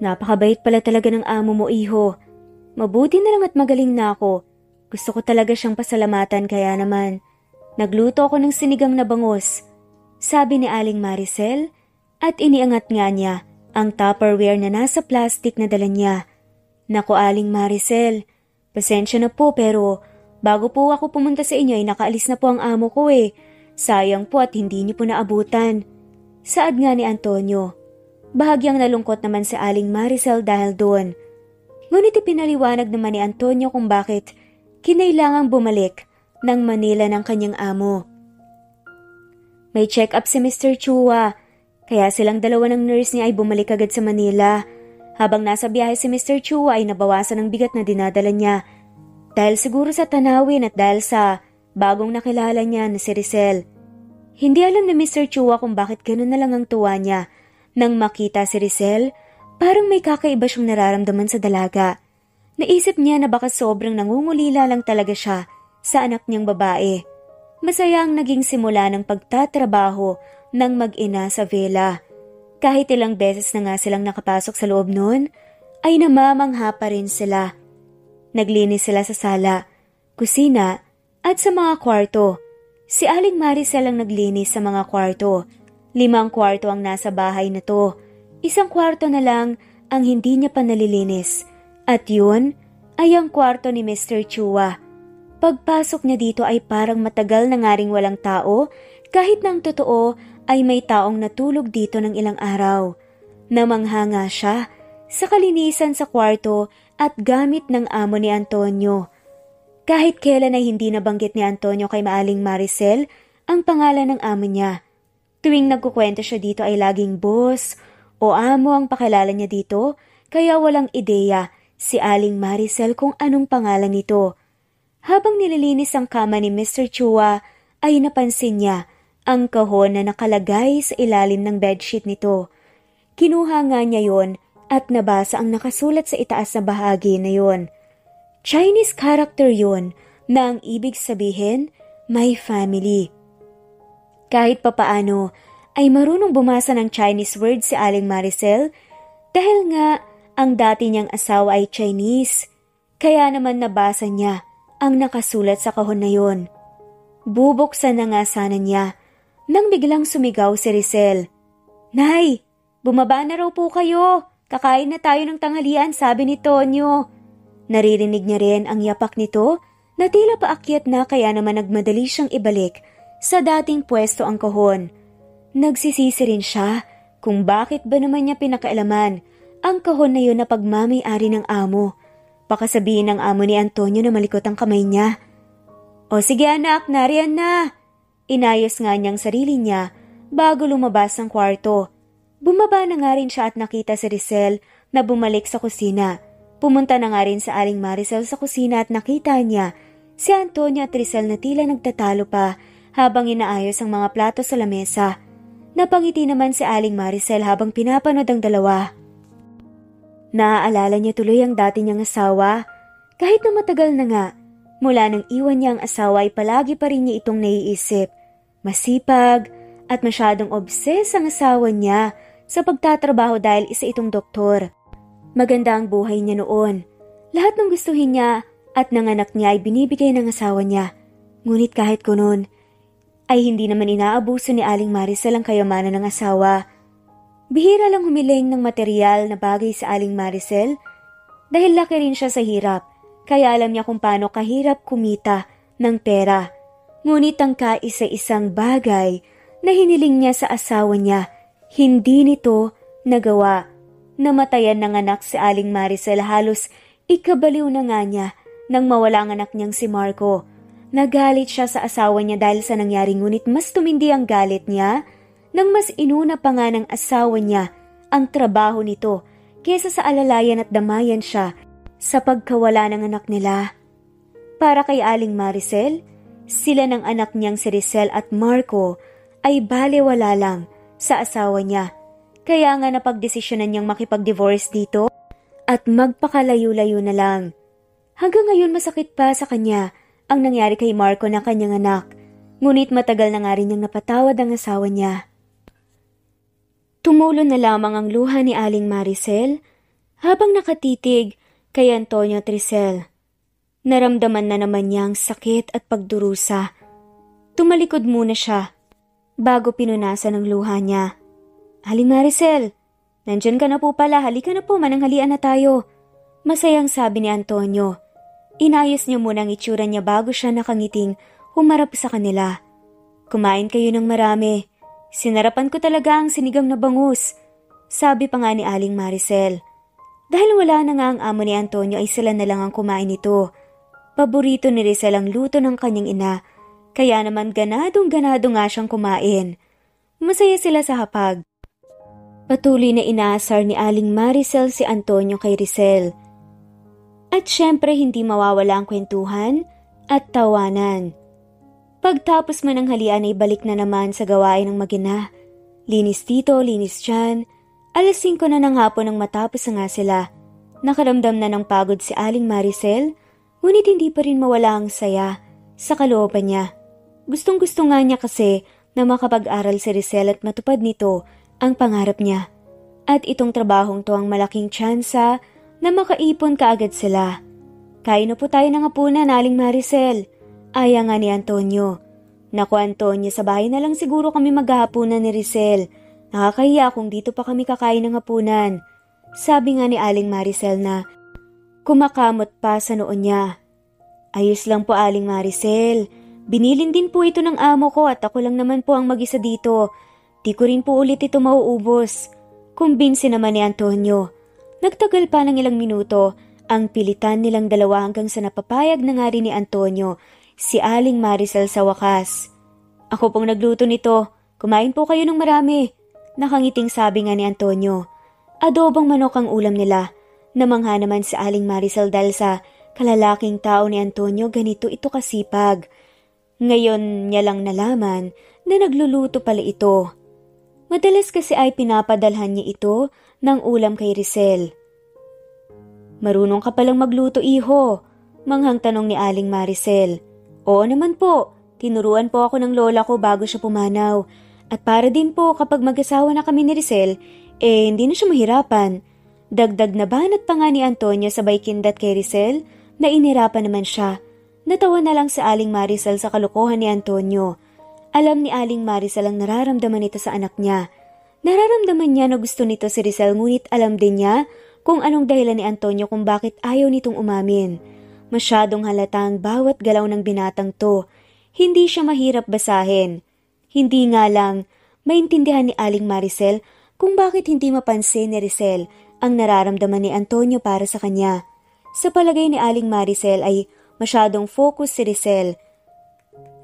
Napakabait pala talaga ng amo mo, iho. Mabuti na lang at magaling na ako. Gusto ko talaga siyang pasalamatan kaya naman. Nagluto ako ng sinigang na bangus. Sabi ni Aling Maricel at iniangat nga niya ang Tupperware na nasa plastic na dala niya. Naku, Aling Maricel, pasensya na po pero bago po ako pumunta sa inyo ay nakaalis na po ang amo ko eh. Sayang po at hindi niyo po naabutan. Saad nga ni Antonio. Bahagyang nalungkot naman si Aling Maricel dahil doon. Ngunit ipinaliwanag naman ni Antonio kung bakit kinailangang bumalik ng Manila ng kanyang amo. May check-up si Mr. Chua, kaya silang dalawa ng nurse niya ay bumalik agad sa Manila. Habang nasa biyahe si Mr. Chua ay nabawasan ang bigat na dinadala niya. Dahil siguro sa tanawin at dahil sa bagong nakilala niya na si Rizel. Hindi alam ni Mr. Chua kung bakit gano'n na lang ang tuwa niya. Nang makita si Rizel, parang may kakaiba siyang nararamdaman sa dalaga. Naisip niya na baka sobrang nangungulila lang talaga siya sa anak niyang babae. Masaya ang naging simula ng pagtatrabaho ng mag-ina sa villa. Kahit ilang beses na nga silang nakapasok sa loob noon, ay namamangha pa rin sila. Naglinis sila sa sala, kusina, at sa mga kwarto. Si Aling Maricel ang naglinis sa mga kwarto. 5 kwarto ang nasa bahay na to. 1 kwarto na lang ang hindi niya pa nalilinis. At yun ay ang kwarto ni Mr. Chua. Pagpasok niya dito ay parang matagal na nga ring walang tao, kahit ng totoo ay may taong natulog dito ng ilang araw. Namangha nga siya sa kalinisan sa kwarto at gamit ng amo ni Antonio. Kahit kailan ay hindi nabanggit ni Antonio kay Aling Maricel ang pangalan ng amo niya. Tuwing nagkukwento siya dito ay laging boss o amo ang pakilala niya dito, kaya walang ideya si Aling Maricel kung anong pangalan nito. Habang nililinis ang kama ni Mr. Chua ay napansin niya ang kahon na nakalagay sa ilalim ng bedsheet nito. Kinuha nga niya yon at nabasa ang nakasulat sa itaas na bahagi na yon. Chinese character yon na ang ibig sabihin my family. Kahit papaano ay marunong bumasa ng Chinese word si Aling Maricel dahil nga ang dati niyang asawa ay Chinese. Kaya naman nabasa niya ang nakasulat sa kahon na yon. Bubuksan na nga sana niya nang biglang sumigaw si Rizel. Nay, bumaba na raw po kayo. Kakain na tayo ng tanghalian, sabi ni Tonyo. Naririnig niya rin ang yapak nito na tila paakyat na kaya naman nagmadali siyang ibalik sa dating pwesto ang kahon. Nagsisisi rin siya kung bakit ba naman niya pinakailaman ang kahon na yun na pagmamay-ari ng amo. Baka sabihin ng amo ni Antonio na malikot ang kamay niya. O sige anak, nariyan na. Inayos nga niyang sarili niya bago lumabas ng kwarto. Bumaba na nga rin siya at nakita si Rizel na bumalik sa kusina. Pumunta na nga rin sa Aling Maricel sa kusina at nakita niya si Antonio at Rizel na tila nagtatalo pa habang inaayos ang mga plato sa lamesa. Napangiti naman si Aling Maricel habang pinapanood ang dalawa. Naaalala niya tuloy ang dati niyang asawa. Kahit na matagal na nga, mula nang iwan niya ang asawa ay palagi pa rin niya itong naiisip. Masipag at masyadong obses ang asawa niya sa pagtatrabaho dahil isa itong doktor. Maganda ang buhay niya noon. Lahat ng gustuhin niya at nanganak niya ay binibigay ng asawa niya. Ngunit kahit kunon, ay hindi naman inaabuso ni Aling Maricel ang kayamanan ng asawa. Bihira lang humiling ng material na bagay sa Aling Maricel dahil laki rin siya sa hirap, kaya alam niya kung paano kahirap kumita ng pera. Ngunit ang kaisa-isang bagay na hiniling niya sa asawa niya, hindi nito nagawa. Namatayan ng anak si Aling Maricel, halos ikabaliw na nga niya nang mawala ang anak niyang si Marco. Nagalit siya sa asawa niya dahil sa nangyari, ngunit mas tumindi ang galit niya nang mas inuna pa nga ng asawa niya ang trabaho nito kesa sa alalayan at damayan siya sa pagkawala ng anak nila. Para kay Aling Maricel, sila ng anak niyang si Rizel at Marco ay balewala lang sa asawa niya. Kaya nga napagdesisyonan niyang makipag-divorce dito at magpakalayo-layo na lang. Hanggang ngayon masakit pa sa kanya ang nangyari kay Marco na kanyang anak, ngunit matagal na nga rin niyang napatawad ang asawa niya. Tumulo na lamang ang luha ni Aling Maricel habang nakatitig kay Antonio at Rizel. Naramdaman na naman niya ang sakit at pagdurusa. Tumalikod muna siya bago pinunasan ang luha niya. Aling Maricel, nandyan ka na po pala, halika na po, mananghalian na tayo. Masayang sabi ni Antonio. Inayos niya muna ang itsura niya bago siya nakangiting humarap sa kanila. Kumain kayo ng marami. Sinarapan ko talaga ang sinigang na bangus, sabi pa nga ni Aling Maricel. Dahil wala na nga ang amo ni Antonio ay sila na lang ang kumain nito. Paborito ni Rizel ang luto ng kanyang ina, kaya naman ganadong-ganado nga siyang kumain. Masaya sila sa hapag. Patuloy na inaasar ni Aling Maricel si Antonio kay Rizel. At syempre hindi mawawala ang kwentuhan at tawanan. Pagtapos man ng halian ay balik na naman sa gawain ng mag-ina. Linis dito, linis dyan. 5:00 na ng hapon nang matapos na nga sila. Nakaramdam na ng pagod si Aling Maricel, ngunit hindi pa rin mawala ang saya sa kalooban niya. Gustong-gusto nga niya kasi na makapag-aral si Rizel at matupad nito ang pangarap niya. At itong trabahong to ang malaking tsansa na makaipon kaagad sila. Kain na po tayo ng hapunan, Aling Maricel. Aya nga ni Antonio. Naku Antonio, sa bahay na lang siguro kami maghahapunan ni Rizel. Nakakahiya kung dito pa kami kakain ng hapunan. Sabi nga ni Aling Maricel na kumakamot pa sa noon niya. Ayos lang po Aling Maricel. Binilin din po ito ng amo ko at ako lang naman po ang mag-isa dito. Di ko rin po ulit ito mauubos. Kumbinsi naman ni Antonio. Nagtagal pa ng ilang minuto ang pilitan nilang dalawa hanggang sa napapayag na nga rin ni Antonio si Aling Maricel sa wakas. Ako pong nagluto nito. Kumain po kayo ng marami. Nakangiting sabi nga ni Antonio. Adobong manok ang ulam nila. Namangha naman si Aling Maricel dahil sa kalalaking tao ni Antonio, ganito ito kasipag. Ngayon niya lang nalaman na nagluluto pala ito. Madalas kasi ay pinapadalhan niya ito ng ulam kay Rizel. Marunong ka palang magluto, iho, manghang tanong ni Aling Maricel. Oo naman po, tinuruan po ako ng lola ko bago siya pumanaw. At para din po kapag mag-asawa na kami ni Rizel, hindi na siya mahirapan. Dagdag na banat pa nga ni Antonio sabay kindat kay Rizel na inirapan naman siya. Natawa na lang sa Aling Maricel sa kalokohan ni Antonio. Alam ni Aling Maricel ang nararamdaman nito sa anak niya. Nararamdaman niya na gusto nito si Rizel, ngunit alam din niya kung anong dahilan ni Antonio kung bakit ayaw nitong umamin. Masyadong halata ang bawat galaw ng binatang to. Hindi siya mahirap basahin. Hindi nga lang maintindihan ni Aling Maricel kung bakit hindi mapansin ni Rizel ang nararamdaman ni Antonio para sa kanya. Sa palagay ni Aling Maricel ay masyadong focus si Rizel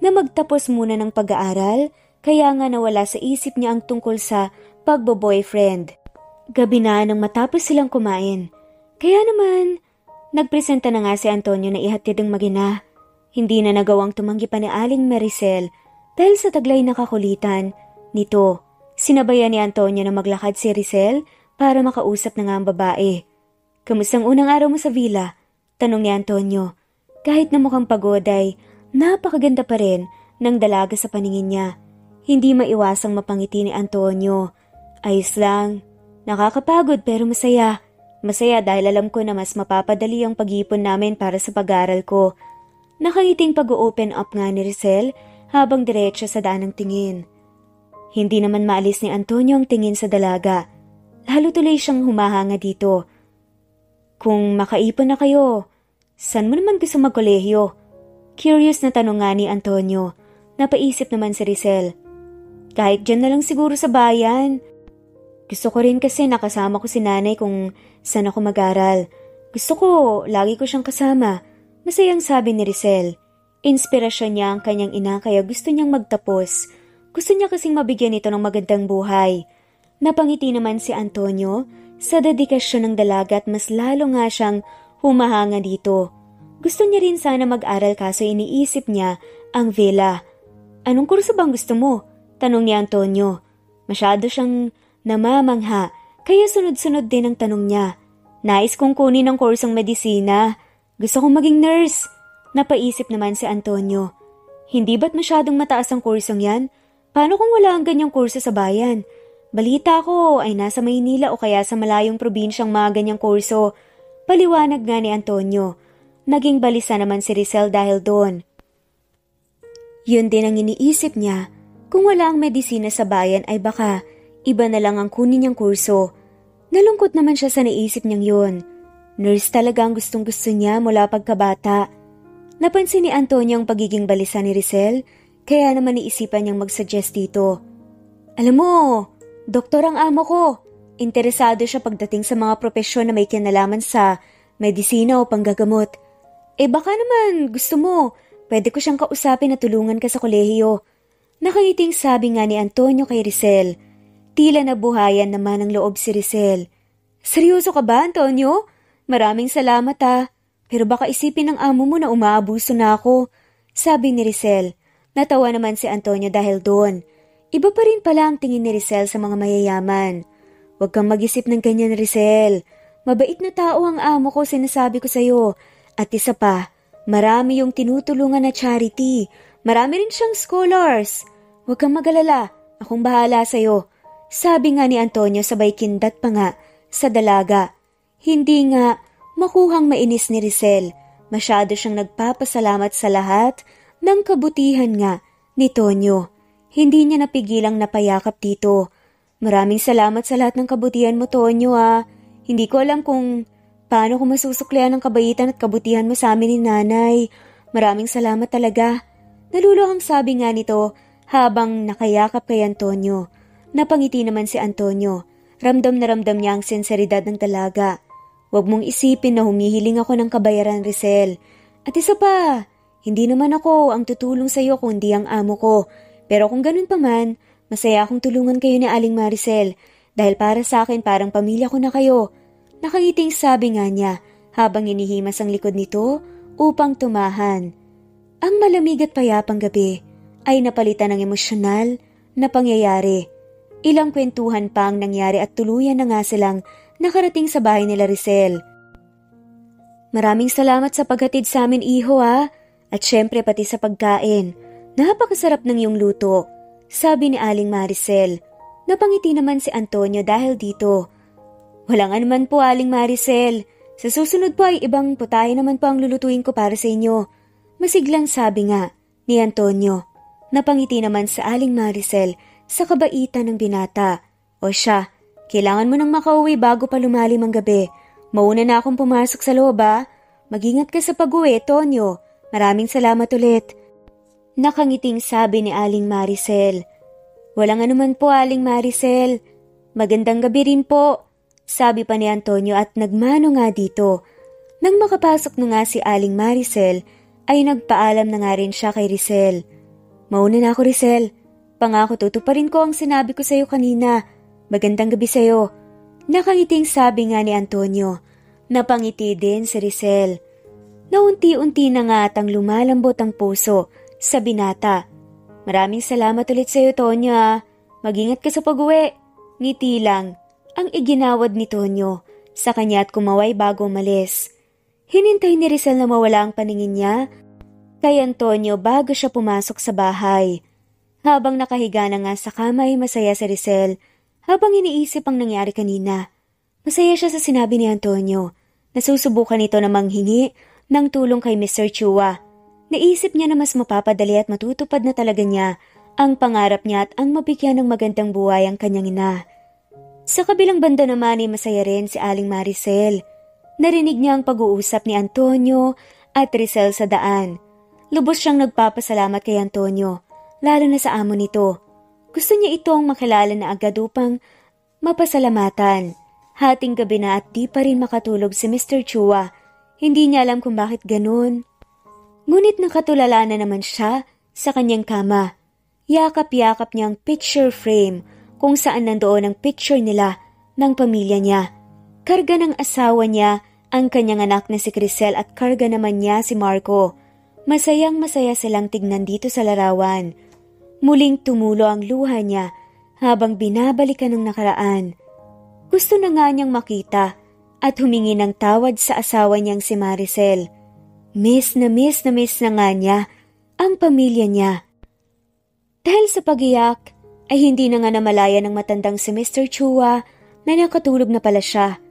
na magtapos muna ng pag-aaral, kaya nga nawala sa isip niya ang tungkol sa pagbo-boyfriend. Gabi na nang matapos silang kumain. Kaya naman, nagpresenta na nga si Antonio na ihatid ang mag-ina. Hindi na nagawang tumanggi pa ni Aling Maricel dahil sa taglay na kakulitan nito. Sinabayan ni Antonio na maglakad si Rizel para makausap na nga ang babae. Kamusang unang araw mo sa villa? Tanong ni Antonio. Kahit na mukhang pagod ay napakaganda pa rin ng dalaga sa paningin niya. Hindi maiwasang mapangiti ni Antonio. Ayos lang. Nakakapagod pero masaya. Masaya dahil alam ko na mas mapapadali ang pag-iipon namin para sa pag-aaral ko. Nakangiting pag-open up nga ni Rizel habang diretso sa daan ng tingin. Hindi naman maalis ni Antonio ang tingin sa dalaga. Lalo tuloy siyang humahanga dito. Kung makaipon na kayo, saan mo naman gusto magkolehiyo? Curious na tanong nga ni Antonio. Napaisip naman si Rizel. Kahit dyan na lang siguro sa bayan. Gusto ko rin kasi nakasama ko si nanay kung saan ako mag-aral. Gusto ko, lagi ko siyang kasama. Masayang sabi ni Rizel. Inspirasyon niya ang kanyang ina kaya gusto niyang magtapos. Gusto niya kasing mabigyan ito ng magandang buhay. Napangiti naman si Antonio sa dedikasyon ng dalaga at mas lalo nga siyang humahanga dito. Gusto niya rin sana mag-aral kaso iniisip niya ang villa. Anong kurso bang gusto mo? Tanong ni Antonio. Masyado siyang namamangha kaya sunod-sunod din ang tanong niya. Nais kong kunin ang kursong medisina. Gusto kong maging nurse. Napaisip naman si Antonio. Hindi ba't masyadong mataas ang kursong yan? Paano kung wala ang ganyang kurso sa bayan? Balita ko ay nasa Maynila o kaya sa malayong probinsyang mga ganyang kurso. Paliwanag nga ni Antonio. Naging balisa naman si Rizel dahil doon. Yun din ang iniisip niya. Kung wala ang medisina sa bayan ay baka iba na lang ang kunin niyang kurso. Nalungkot naman siya sa naisip niyang yun. Nurse talaga ang gustong-gusto niya mula pagkabata. Napansin ni Antonio ang pagiging balisa ni Rizel, kaya naman iisipan niyang mag-suggest dito. Alam mo, doktor ang amo ko. Interesado siya pagdating sa mga propesyon na may kinalaman sa medisina o panggagamot. Baka naman gusto mo, pwede ko siyang kausapin na tulungan ka sa kolehiyo. Nakangiting sabi nga ni Antonio kay Rizel. Tila nabuhayan naman ang loob si Rizel. Seryoso ka ba, Antonio? Maraming salamat Pero baka isipin ng amo mo na umaabuso na ako. Sabi ni Rizel. Natawa naman si Antonio dahil doon. Iba pa rin pala ang tingin ni Rizel sa mga mayayaman. Huwag kang mag-isip ng ganyan, Rizel. Mabait na tao ang amo ko, sinasabi ko sa'yo. At isa pa, marami yung tinutulungan na charity. Marami rin siyang scholars. Huwag kang mag-alala, akong bahala sa'yo. Sabi nga ni Antonio sabay kindat pa nga sa dalaga. Hindi nga makuhang mainis ni Rizel. Masyado siyang nagpapasalamat sa lahat ng kabutihan nga ni Tonyo. Hindi niya napigilang napayakap dito. Maraming salamat sa lahat ng kabutihan mo, Tonyo Hindi ko alam kung paano ko masusuklian ang kabaitan at kabutihan mo sa amin ni nanay. Maraming salamat talaga. Naluluhang sabi nga nito habang nakayakap kay Antonio. Napangiti naman si Antonio. Ramdam na ramdam niya ang sinseridad ng dalaga. Huwag mong isipin na humihiling ako ng kabayaran, Rizel. At isa pa, hindi naman ako ang tutulong sa iyo kundi ang amo ko. Pero kung ganun pa man, masaya akong tulungan kayo ni Aling Maricel. Dahil para sa akin parang pamilya ko na kayo. Nakangiting sabi nga niya habang inihimas ang likod nito upang tumahan. Ang malamig at payapang gabi ay napalitan ng emosyonal na pangyayari. Ilang kwentuhan pa ang nangyari at tuluyan na nga silang nakarating sa bahay nila Rizel. Maraming salamat sa paghatid sa amin, iho At syempre pati sa pagkain. Napakasarap ng iyong luto, sabi ni Aling Maricel. Napangiti naman si Antonio dahil dito. Walang anuman po, Aling Maricel. Sa susunod po ay ibang putahe naman po ang lulutuin ko para sa inyo. Masiglang sabi nga ni Antonio. Napangiti naman sa Aling Maricel sa kabaitan ng binata. O siya, kailangan mo nang makauwi bago pa lumalim ang gabi. Mauna na akong pumasok sa loob Mag-ingat ka sa pag-uwi, Tonyo. Maraming salamat ulit. Nakangiting sabi ni Aling Maricel. Walang anuman po, Aling Maricel. Magandang gabi rin po, sabi pa ni Antonio at nagmano nga dito. Nang makapasok na nga si Aling Maricel, ay nagpaalam na nga rin siya kay Rizel. Mauna na ako, Rizel. Pangako tutuparin ko ang sinabi ko sa iyo kanina. Magandang gabi sa iyo. Nakangiting sabi nga ni Antonio. Napangiti din si Rizel. Naunti-unti na nga atang lumalambot ang puso sa binata. Maraming salamat ulit sa iyo, Tonyo. Mag-ingat ka sa pag-uwi. Ngiti lang ang iginawad ni Tonyo sa kanya at kumaway bago umalis. Hinintay ni Rizel na mawala ang paningin niya kay Antonio bago siya pumasok sa bahay. Habang nakahiga na nga sa kama ay masaya si Rizel habang iniisip ang nangyari kanina. Masaya siya sa sinabi ni Antonio. Nasusubukan ito na manghingi ng tulong kay Mr. Chua. Naisip niya na mas mapapadali at matutupad na talaga niya ang pangarap niya at ang mabigyan ng magandang buhay ang kanyang ina. Sa kabilang banda naman ay masaya rin si Aling Maricel. Narinig niya ang pag-uusap ni Antonio at Rizal sa daan. Lubos siyang nagpapasalamat kay Antonio, lalo na sa amo nito. Gusto niya itong makilala na agad upang mapasalamatan. Hating gabi na at di pa rin makatulog si Mr. Chua. Hindi niya alam kung bakit ganun. Ngunit nakatulala na naman siya sa kanyang kama. Yakap-yakap niya ang picture frame kung saan nandoon ang picture nila ng pamilya niya. Karga ng asawa niya ang kanyang anak na si Crisel at karga naman niya si Marco. Masayang-masaya silang tignan dito sa larawan. Muling tumulo ang luha niya habang binabalikan ng nakaraan. Gusto na nga niyang makita at humingi ng tawad sa asawa niyang si Maricel. Miss na nga niya ang pamilya niya. Dahil sa pag-iyak, ay hindi na nga namalaya ng matandang si Mr. Chua na nakatulog na pala siya.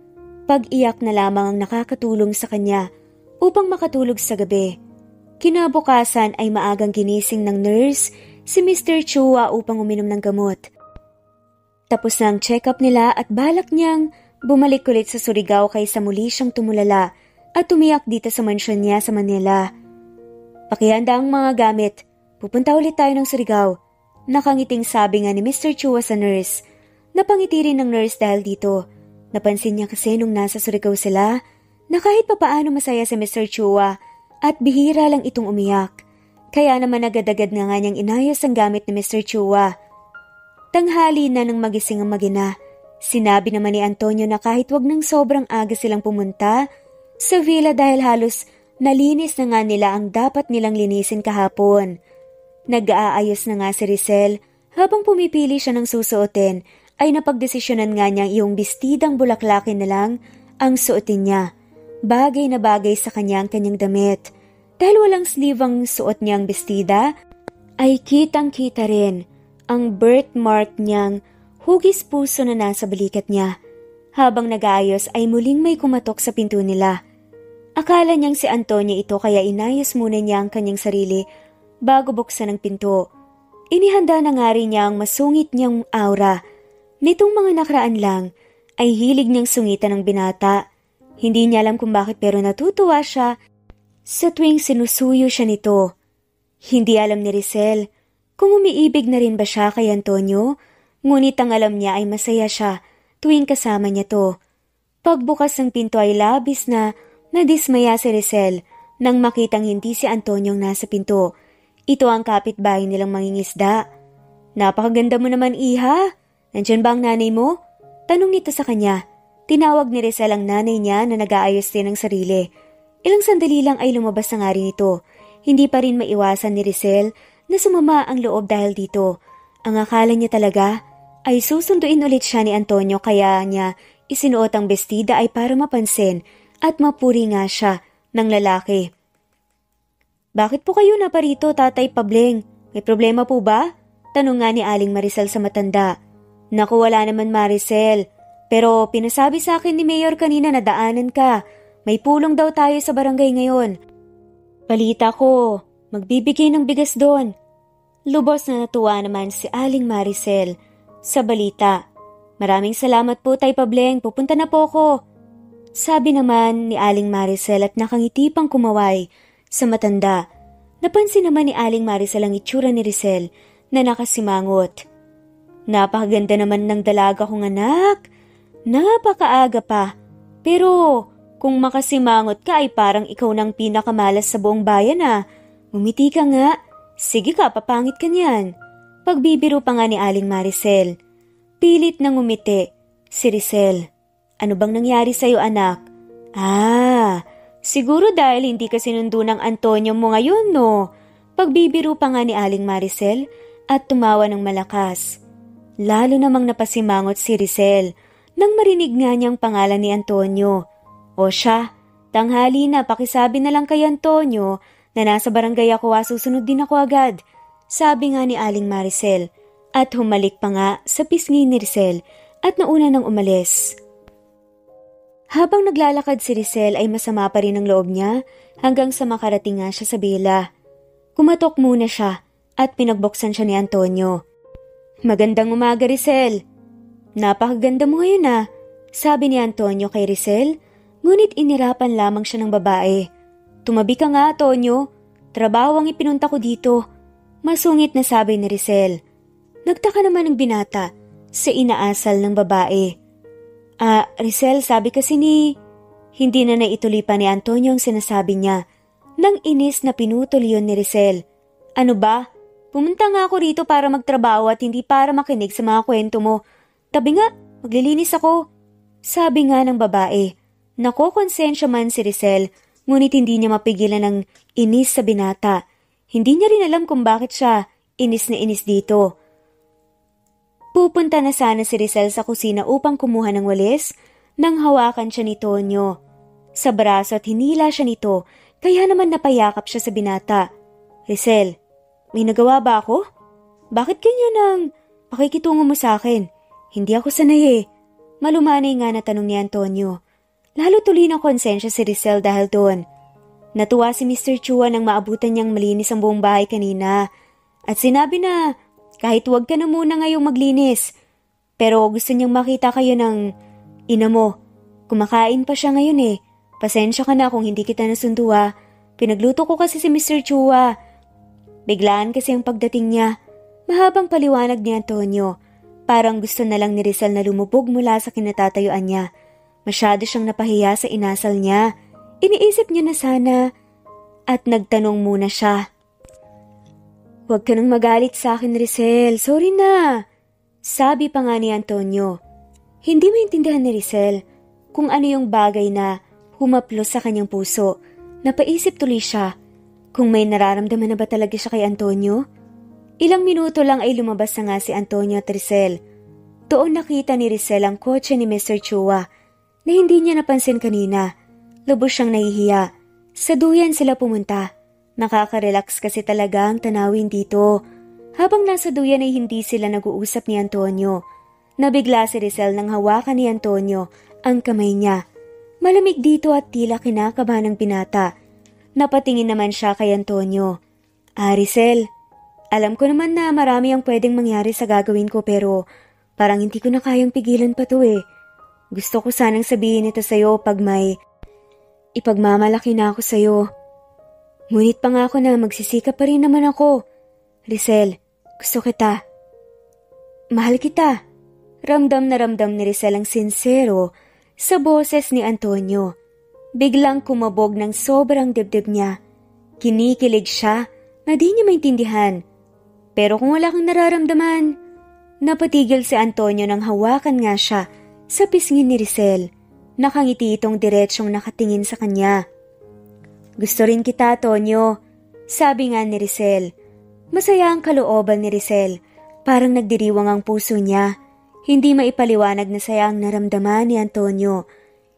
Pag-iyak na lamang ang nakakatulong sa kanya upang makatulog sa gabi. Kinabukasan ay maagang ginising ng nurse si Mr. Chua upang uminom ng gamot. Tapos na ang check-up nila at balak niyang bumalik ulit sa Surigao kaysa muli siyang tumulala at umiyak dito sa mansyon niya sa Manila. Pakihanda ang mga gamit. Pupunta ulit tayo ng Surigao. Nakangiting sabi nga ni Mr. Chua sa nurse. Napangiti rin ng nurse dahil dito. Napansin niya kasi nung nasa Surigao sila na kahit papaano masaya si Mr. Chua at bihira lang itong umiyak. Kaya naman agad-agad nga niyang inayos ang gamit ni Mr. Chua. Tanghali na nang magising ang mag-ina. Sinabi naman ni Antonio na kahit wag nang sobrang aga silang pumunta sa villa dahil halos nalinis na nga nila ang dapat nilang linisin kahapon. Nag-aayos na nga si Rizal habang pumipili siya ng susuotin ay napagdesisyonan nga niyang iyong bestidang bulaklakin na lang ang suotin niya. Bagay na bagay sa kanyang damit. Dahil walang sleeve ang suot niyang bestida, ay kitang-kita rin ang birthmark niyang hugis puso na nasa balikat niya. Habang nag-aayos ay muling may kumatok sa pinto nila. Akala niyang si Antonio ito kaya inayos muna niya ang kanyang sarili bago buksan ang pinto. Inihanda na nga rin niya ang masungit niyang aura. Nitong mga nakaraan lang ay hilig niyang sungitan ng binata. Hindi niya alam kung bakit pero natutuwa siya sa tuwing sinusuyo siya nito. Hindi alam ni Rizal kung umiibig na rin ba siya kay Antonio, ngunit ang alam niya ay masaya siya tuwing kasama niya to. Pagbukas ng pinto ay labis na nadismaya si Rizal nang makitang hindi si Antonio ang nasa pinto. Ito ang kapitbahay nilang mangingisda. Napakaganda mo naman, iha. Nandiyan ba ang nanay mo? Tanong nito sa kanya. Tinawag ni Rizal ang nanay niya na nag-aayos din ng sarili. Ilang sandali lang ay lumabas na nga rin ito. Hindi pa rin maiwasan ni Rizal na sumama ang loob dahil dito. Ang akala niya talaga ay susunduin ulit siya ni Antonio kaya niya isinuot ang bestida ay para mapansin at mapuri nga siya ng lalaki. Bakit po kayo naparito, Tatay Pableng? May problema po ba? Tanong nga ni Aling Maricel sa matanda. Naku, wala naman, Maricel. Pero pinasabi sa akin ni Mayor kanina na daanan ka. May pulong daw tayo sa barangay ngayon. Balita ko, magbibigay ng bigas doon. Lubos na natuwa naman si Aling Maricel sa balita. Maraming salamat po, Tay Pableng. Pupunta na po ako. Sabi naman ni Aling Maricel at nakangiti pang kumaway sa matanda. Napansin naman ni Aling Maricel ang itsura ni Rizal na nakasimangot. Napakaganda naman ng dalaga kong anak. Napakaaga pa. Pero kung makasimangot ka ay parang ikaw nang pinakamalas sa buong bayan ah. Umiti ka nga. Sige ka, papangit ka niyan. Pagbibiro pa nga ni Aling Maricel. Pilit nang umiti si Rizal. Ano bang nangyari sa'yo, anak? Siguro dahil hindi ka sinundo ng Antonio mo ngayon, no? Pagbibiro pa nga ni Aling Maricel at tumawa ng malakas. Lalo namang napasimangot si Rizal nang marinig nga niyang pangalan ni Antonio. O siya, tanghali na, pakisabi na lang kay Antonio na nasa barangay ako, susunod din ako agad. Sabi nga ni Aling Maricel at humalik pa nga sa pisngi ni Rizal at nauna nang umalis. Habang naglalakad si Rizel ay masama pa rin ang loob niya hanggang sa makarating nga siya sa bila. Kumatok muna siya at pinagbuksan siya ni Antonio. "Magandang umaga, Rizel." "Napakaganda mo ngayon ah," sabi ni Antonio kay Rizel, ngunit inirapan lamang siya ng babae. "Tumabi ka nga, Antonio. Trabaho ang ipinunta ko dito," masungit na sabi ni Rizel. Nagtaka naman ang binata sa inaasal ng babae. Rizel, sabi kasi ni..." Hindi na naituloy pa ni Antonio ang sinasabi niya. Nang inis na pinutol yun ni Rizel. "Ano ba? Pumunta nga ako rito para magtrabaho at hindi para makinig sa mga kwento mo. Tabi nga, maglilinis ako," sabi nga ng babae. Nakokonsensya man si Rizel, ngunit hindi niya mapigilan ng inis sa binata. Hindi niya rin alam kung bakit siya inis na inis dito. Pupunta na sana si Rizel sa kusina upang kumuha ng walis nang hawakan siya ni Tonyo sa braso at hinila siya nito, kaya naman napayakap siya sa binata. "Rizel, may nagawa ba ako? Bakit ganyan ang pakikitungo mo sa akin? Hindi ako sanay eh." Malumanay nga na tanong ni Antonio. Lalo tuloy ng konsensya si Rizel dahil doon. Natuwa si Mr. Chua nang maabutan niyang malinis ang buong bahay kanina at sinabi na kahit wag ka na muna ngayong maglinis, pero gusto niyang makita kayo ng ina mo. Kumakain pa siya ngayon eh. Pasensya ka na kung hindi kita nasundo ah. Pinagluto ko kasi si Mr. Chua. Biglaan kasi ang pagdating niya. Mahabang paliwanag ni Antonio. Parang gusto na lang ni Rizel na lumubog mula sa kinatatayuan niya. Masyado siyang napahiya sa inasal niya. Iniisip niya na sana at nagtanong muna siya. "Huwag ka nang magalit sa akin, Rizel. Sorry na," sabi pa nga ni Antonio. Hindi maintindihan ni Rizel kung ano yung bagay na humaplos sa kanyang puso. Napaisip tuloy siya kung may nararamdaman na ba talaga siya kay Antonio. Ilang minuto lang ay lumabas na nga si Antonio at Rizel. Doon nakita ni Rizel ang kotse ni Mr. Chua na hindi niya napansin kanina. Lubos siyang nahihiya. Sa duyan sila pumunta. Nakaka-relax kasi talaga ang tanawin dito. Habang nasa duyan ay hindi sila nag-uusap ni Antonio. Nabigla si Rizel nang hawakan ni Antonio ang kamay niya. Malamig dito at tila kinakabahan ng binata. Napatingin naman siya kay Antonio. Rizel, alam ko naman na marami ang pwedeng mangyari sa gagawin ko pero parang hindi ko na kayang pigilan pa to eh. Gusto ko sanang sabihin ito sa'yo pag may ipagmamalaki na ako sa'yo. Ngunit pangako na magsisikap pa rin naman ako. Rizel, gusto kita. Mahal kita. Ramdam na ramdam ni Rizel ang sincero sa boses ni Antonio. Biglang kumabog ng sobrang dibdib niya. Kinikilig siya na di niya maintindihan. Pero kung wala kang nararamdaman, napatigil si Antonio nang hawakan nga siya sa pisngin ni Rizel. Nakangiti itong diretsyong nakatingin sa kanya. Gusto rin kita, Antonio, sabi nga ni Rizel. Masaya ang kalooban ni Rizel. Parang nagdiriwang ang puso niya. Hindi maipaliwanag na saya ang naramdaman ni Antonio.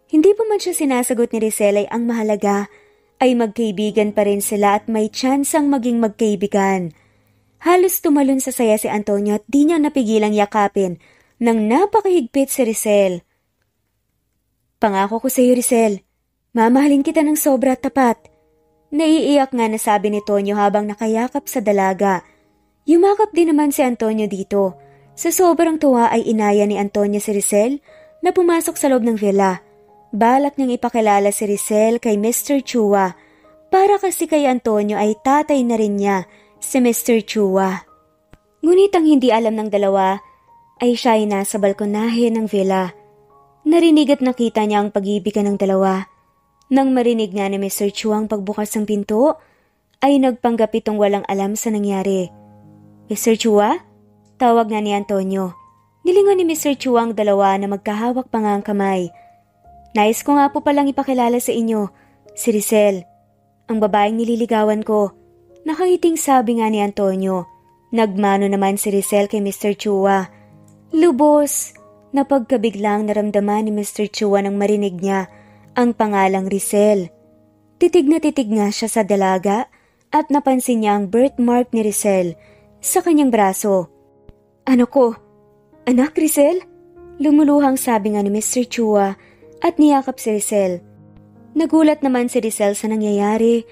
Hindi pa man siya sinasagot ni Rizel ay ang mahalaga ay magkaibigan pa rin sila at may tsansang maging magkaibigan. Halos tumalon sa saya si Antonio at di niya napigilang yakapin nang napakahigpit si Rizel. Pangako ko sa iyo, Rizel, mamahalin kita ng sobra at tapat. Naiiyak nga na sabi ni Tonyo habang nakayakap sa dalaga. Yumakap din naman si Antonio dito. Sa sobrang tuwa ay inaya ni Antonio si Rizel na pumasok sa loob ng villa. Balak niyang ipakilala si Rizel kay Mr. Chua para kasi kay Antonio ay tatay na rin niya si Mr. Chua. Ngunit ang hindi alam ng dalawa ay siya ay nasa balkonahe ng villa. Narinig at nakita niya ang pag-ibigan ng dalawa. Nang marinig nga ni Mr. Chua ang pagbukas ng pinto, ay nagpanggap itong walang alam sa nangyari. Mr. Chua? Tawag nga ni Antonio. Nilingon ni Mr. Chua ang dalawa na magkahawak pa nga ang kamay. Nais ko nga po palang ipakilala sa inyo, si Rizel, ang babaeng nililigawan ko. Nakangiting sabi nga ni Antonio. Nagmano naman si Rizel kay Mr. Chua. Lubos na pagkabiglang naramdaman ni Mr. Chua nang marinig niya ang pangalang Rizel. Titig na titig nga siya sa dalaga at napansin niya ang birthmark ni Rizel sa kanyang braso. Ano ko? Anak, Rizel? Lumuluhang sabi nga ni Mr. Chua at niyakap si Rizel. Nagulat naman si Rizel sa nangyayari.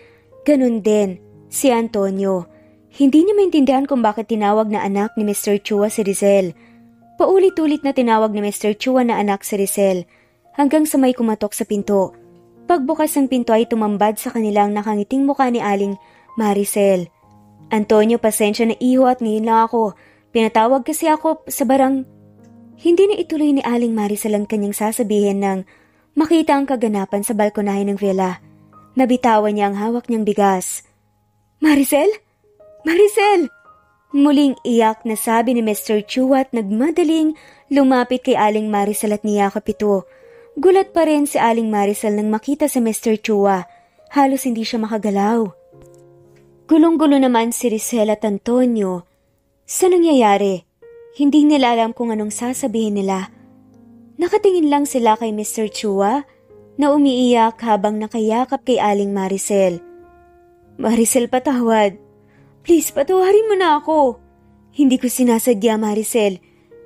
Ganun din si Antonio. Hindi niya maintindihan kung bakit tinawag na anak ni Mr. Chua si Rizel. Paulit-ulit na tinawag ni Mr. Chua na anak si Rizel hanggang sa may kumatok sa pinto. Pagbukas ng pinto ay tumambad sa kanilang nakangiting mukha ni Aling Maricel. Antonio, pasensya na iho at ngayon lang ako. Pinatawag kasi ako sa barang... Hindi na ituloy ni Aling Maricel ang kanyang sasabihin nang makita ang kaganapan sa balkonahe ng villa. Nabitawan niya ang hawak niyang bigas. Maricel? Maricel! Muling iyak na sabi ni Mr. Chua at nagmadaling lumapit kay Aling Maricel at niyakap ito. Gulat pa rin si Aling Maricel nang makita si Mr. Chua. Halos hindi siya makagalaw. Gulong-gulo naman si Rizel at Antonio. Sa nangyayari, hindi nila alam kung anong sasabihin nila. Nakatingin lang sila kay Mr. Chua na umiiyak habang nakayakap kay Aling Maricel. Maricel, patawad. Please, patawarin mo na ako. Hindi ko sinasadya, Maricel.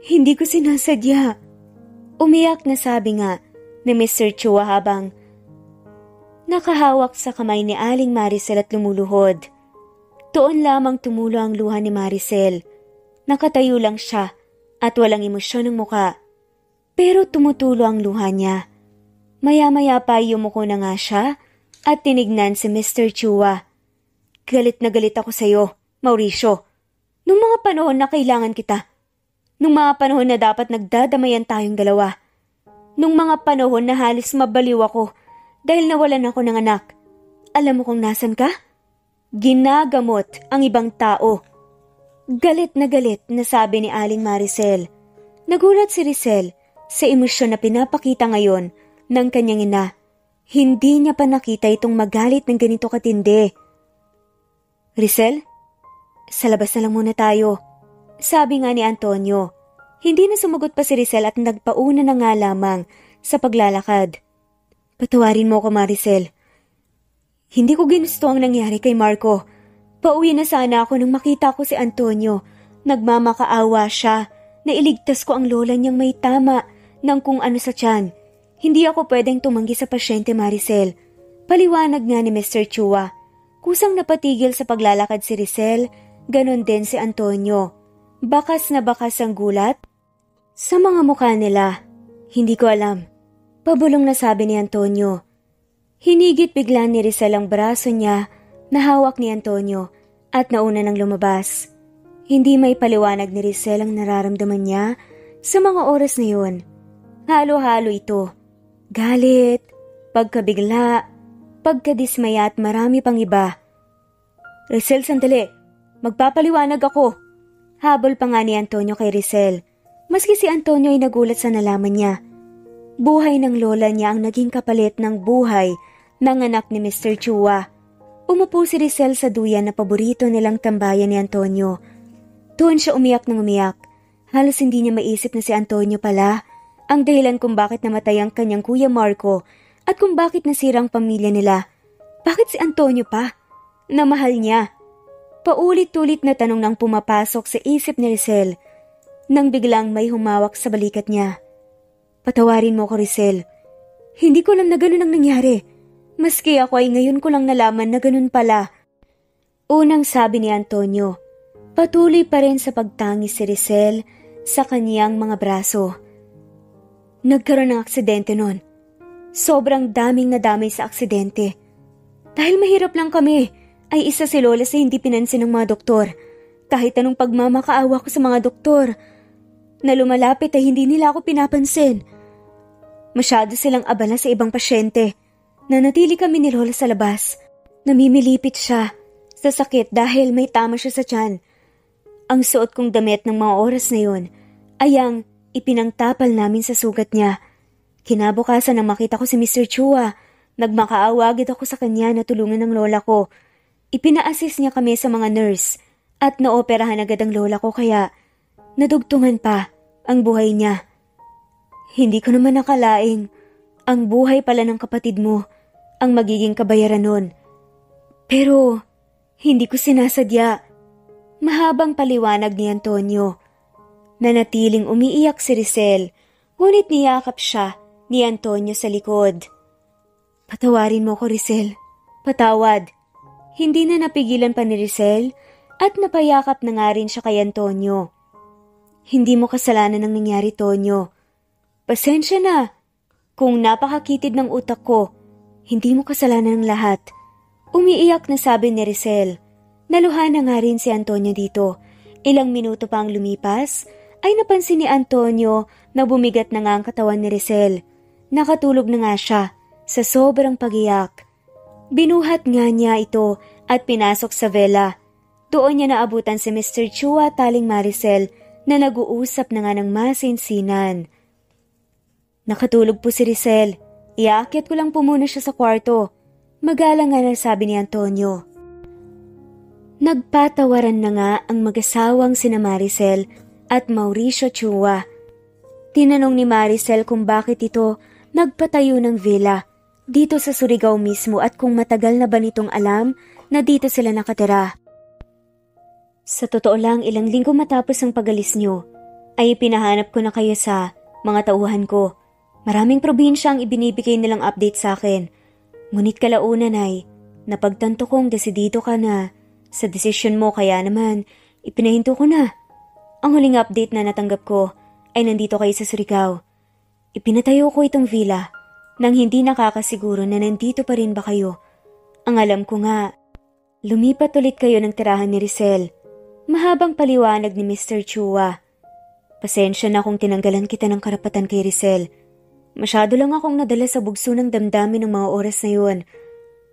Hindi ko sinasadya. Umiyak na sabi nga ni Mr. Chua habang nakahawak sa kamay ni Aling Maricel at lumuluhod. Doon lamang tumulo ang luha ni Maricel. Nakatayo lang siya at walang emosyon ng muka. Pero tumutulo ang luha niya. Maya-maya pa yumuko na nga siya at tinignan si Mr. Chua. Galit na galit ako sa iyo, Mauricio. Nung mga panahon na kailangan kita. Nung mga panahon na dapat nagdadamayan tayong dalawa. Nung mga panahon na halos mabaliw ako dahil nawalan ako ng anak. Alam mo kung nasan ka? Ginagamot ang ibang tao. Galit na sabi ni Aling Maricel. Nagulat si Rizel sa emosyon na pinapakita ngayon ng kanyang ina. Hindi niya pa nakita itong magalit ng ganito katindi. Rizel, sa labas na lang muna tayo. Sabi nga ni Antonio. Hindi na sumagot pa si Rizel at nagpauna na nga lamang sa paglalakad. Patawarin mo ko, Maricel. Hindi ko ginusto ang nangyari kay Marco. Pauwi na sana ako nang makita ko si Antonio. Nagmamakaawa siya na iligtas ko ang lola niyang may tama ng kung ano sa tiyan. Hindi ako pwedeng tumanggi sa pasyente, Maricel. Paliwanag nga ni Mr. Chua. Kusang napatigil sa paglalakad si Rizel, ganon din si Antonio. Bakas na bakas ang gulat sa mga mukha nila. Hindi ko alam. Pabulong na sabi ni Antonio. Hinigit bigla ni Rizel ang braso niya na hawak ni Antonio at nauna nang lumabas. Hindi may paliwanag ni Rizel ang nararamdaman niya sa mga oras na yun. Halo-halo ito. Galit, pagkabigla, pagkadismaya at marami pang iba. Rizel, sandali. Magpapaliwanag ako. Habol pa nga ni Antonio kay Rizel. Maski si Antonio ay nagulat sa nalaman niya. Buhay ng lola niya ang naging kapalit ng buhay ng anak ni Mr. Chua. Umupo si Rizel sa duyan na paborito nilang tambayan ni Antonio. Doon siya umiyak ng umiyak. Halos hindi niya maisip na si Antonio pala ang dahilan kung bakit namatay ang kanyang kuya Marco at kung bakit nasirang pamilya nila. Bakit si Antonio pa? Na mahal niya. Paulit-ulit na tanong nang pumapasok sa isip ni Rizel nang biglang may humawak sa balikat niya. Patawarin mo ko, Rizel. Hindi ko alam na ganun ang nangyari. Maski ako ay ngayon ko lang nalaman na ganun pala. Unang sabi ni Antonio. Patuloy pa rin sa pagtangis si Rizel sa kaniyang mga braso. Nagkaroon ng aksidente nun. Sobrang daming nadamay sa aksidente. Dahil mahirap lang kami, ay isa si Lola sa hindi pinansin ng mga doktor. Kahit anong pagmamakaawa ko sa mga doktor, na lumalapit ay hindi nila ako pinapansin. Masyado silang abala sa ibang pasyente. Nanatili kami ni Lola sa labas. Namimilipit siya sa sakit dahil may tama siya sa tiyan. Ang suot kong damit ng mga oras na yun ay ang ipinangtapal namin sa sugat niya. Kinabukasan nang makita ko si Mr. Chua, nagmakaawa agad ako sa kanya na tulungan ng lola ko. Ipina-assist niya kami sa mga nurse at naoperahan agad ang lola ko kaya nadugtungan pa ang buhay niya. Hindi ko naman nakalaing ang buhay pala ng kapatid mo ang magiging kabayaran nun. Pero hindi ko sinasadya. Mahabang paliwanag ni Antonio. Nanatiling umiiyak si Rizel, ngunit niyakap siya ni Antonio sa likod. Patawarin mo ko, Rizel. Patawad. Hindi na napigilan pa ni Rizel at napayakap na nga rin siya kay Antonio. Hindi mo kasalanan ang nangyari, Tonyo. Pasensya na. Kung napakakitid ng utak ko, hindi mo kasalanan ng lahat. Umiiyak na sabi ni Rizel. Naluha na nga rin si Antonio dito. Ilang minuto pa ang lumipas, ay napansin ni Antonio na bumigat na nga ang katawan ni Rizel. Nakatulog na nga siya sa sobrang pagiyak. Binuhat nga niya ito at pinasok sa vela. Doon niya naabutan si Mr. Chua at Aling Maricel na nag-uusap na nga ng masinsinan. Nakatulog po si Rizel. Iaakit ko lang po muna siya sa kwarto. Magalang nga na sabi ni Antonio. Nagpatawaran na nga ang mag-asawang sina Maricel at Mauricio Chua. Tinanong ni Maricel kung bakit ito nagpatayo ng villa dito sa Surigao mismo at kung matagal na ba nitong alam na dito sila nakatira. Sa totoo lang, ilang linggo matapos ang pagalis niyo, ay pinahanap ko na kayo sa mga tauhan ko. Maraming probinsya ang ibinibigay nilang update sa akin. Ngunit kalaunan ay napagtanto kong desidido ka na sa desisyon mo, kaya naman ipinahinto ko na. Ang huling update na natanggap ko ay nandito kayo sa Surigao. Ipinatayo ko itong villa nang hindi nakakasiguro na nandito pa rin ba kayo. Ang alam ko nga, lumipat ulit kayo ng tirahan ni Rizel. Mahabang paliwanag ni Mr. Chua. Pasensya na kung tinanggalan kita ng karapatan kay Rizel. Masyado lang akong nadala sa bugso ng damdamin ng mga oras na yun.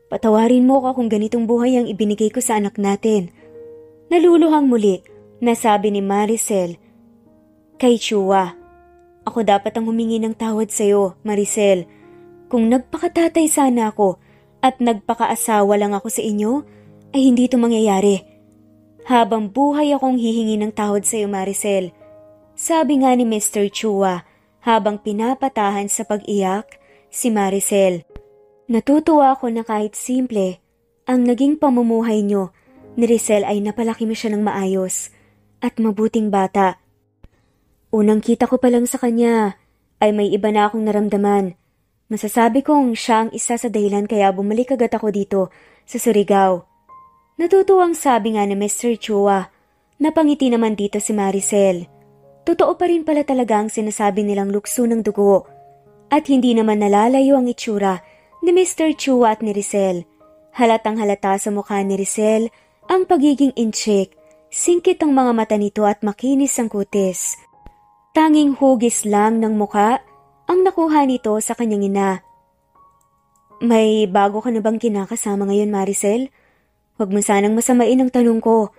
Patawarin mo ko kung ganitong buhay ang ibinigay ko sa anak natin. Naluluhang muli na sabi ni Maricel kay Chua. Ako dapat ang humingi ng tawad sa'yo, Maricel. Kung nagpakatatay sana ako at nagpakaasawa lang ako sa inyo, ay hindi ito mangyayari. Habang buhay akong hihingi ng tawad sa iyo, Maricel. Sabi nga ni Mr. Chua habang pinapatahan sa pag-iyak si Maricel. Natutuwa ako na kahit simple, ang naging pamumuhay niyo ni Rizel ay napalaki mo siya ng maayos at mabuting bata. Unang kita ko pa lang sa kanya ay may iba na akong naramdaman. Masasabi kong siya ang isa sa dahilan kaya bumalik agad ako dito sa Surigao. Natutuwang sabi nga ni Mr. Chua. Napangiti naman dito si Maricel. Totoo pa rin pala talaga ang sinasabi nilang lukso ng dugo. At hindi naman nalalayo ang itsura ni Mr. Chua at ni Rizel. Halatang halata sa mukha ni Rizel ang pagiging inchik. Singkit ang mga mata nito at makinis ang kutis. Tanging hugis lang ng mukha ang nakuha nito sa kanyang ina. May bago ka na bang kinakasama ngayon, Maricel? Huwag mo sanang masamain ang tanong ko.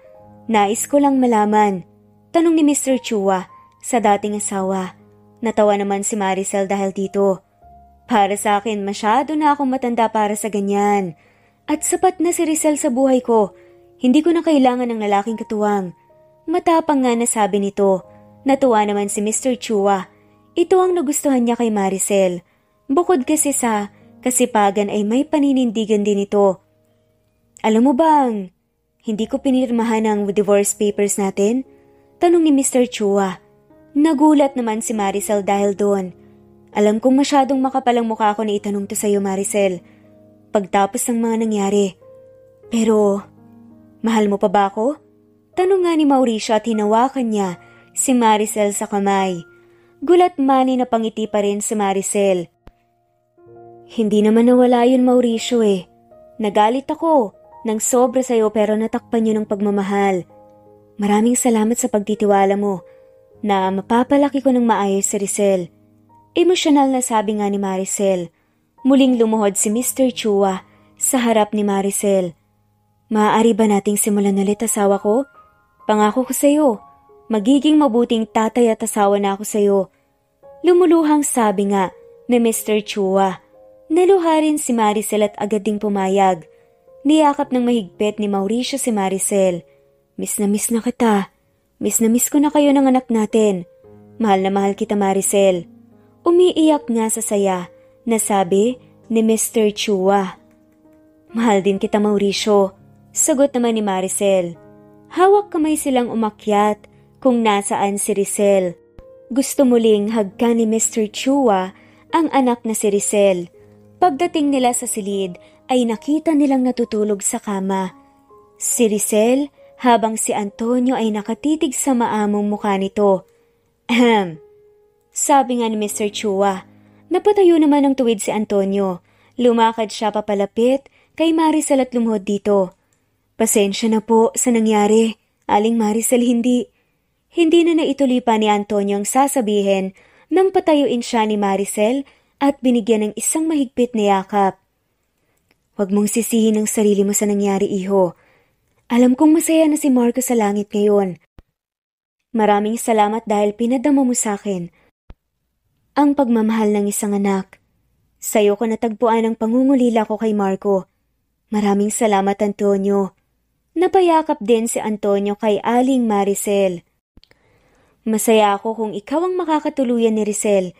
Nais ko lang malaman. Tanong ni Mr. Chua sa dating asawa. Natawa naman si Maricel dahil dito. Para sa akin, masyado na akong matanda para sa ganyan. At sapat na si Rizel sa buhay ko. Hindi ko na kailangan ng lalaking katuwang. Matapang nga nasabi nito. Natuwa naman si Mr. Chua. Ito ang nagustuhan niya kay Maricel. Bukod kasi sa kasipagan ay may paninindigan din ito. Alam mo bang, hindi ko pinirmahan ang divorce papers natin? Tanong ni Mr. Chua. Nagulat naman si Maricel dahil doon. Alam kong masyadong makapalang mukha ako na itanong to sa'yo, Maricel. Pagtapos ng mga nangyari. Pero, mahal mo pa ba ako? Tanong nga ni Mauricio at hinawakan niya si Maricel sa kamay. Gulat mani na pangiti pa rin si Maricel. Hindi naman nawala yun, Mauricio eh. Nagalit ako nang sobra sa'yo pero natakpan yun ng pagmamahal. Maraming salamat sa pagtitiwala mo na mapapalaki ko ng maayos si Rizel. Emosyonal na sabi nga ni Maricel. Muling lumuhod si Mr. Chua sa harap ni Maricel. Maaari ba nating simulan ulit, asawa ko? Pangako ko sa'yo, magiging mabuting tatay at asawa na ako sa'yo. Lumuluhang sabi nga ni Mr. Chua. Naluha rin si Maricel at agad ding pumayag. Niyakap ng mahigpit ni Mauricio si Maricel. Miss na kita. Miss na miss ko na kayo ng anak natin. Mahal na mahal kita, Maricel. Umiiyak nga sa saya na sabi ni Mr. Chua. Mahal din kita, Mauricio. Sagot naman ni Maricel. Hawak kamay silang umakyat kung nasaan si Rizel. Gusto muling hagkan ni Mr. Chua ang anak na si Rizel. Pagdating nila sa silid ay nakita nilang natutulog sa kama. Si Rizel habang si Antonio ay nakatitig sa maamong mukha nito. Ahem, sabi nga ni Mr. Chua. Napatayo naman ng tuwid si Antonio. Lumakad siya papalapit kay Maricel at lumuhod dito. Pasensya na po sa nangyari, Aling Maricel, hindi. Hindi na naituloy pa ni Antonio ang sasabihin nang patayuin siya ni Maricel at binigyan ng isang mahigpit na yakap. Huwag mong sisihin ang sarili mo sa nangyari, iho. Alam kong masaya na si Marco sa langit ngayon. Maraming salamat dahil pinadama mo sa akin ang pagmamahal ng isang anak. Sa'yo ko natagpuan ang pangungulila ko kay Marco. Maraming salamat, Antonio. Napayakap din si Antonio kay Aling Maricel. Masaya ako kung ikaw ang makakatuluyan ni Rizel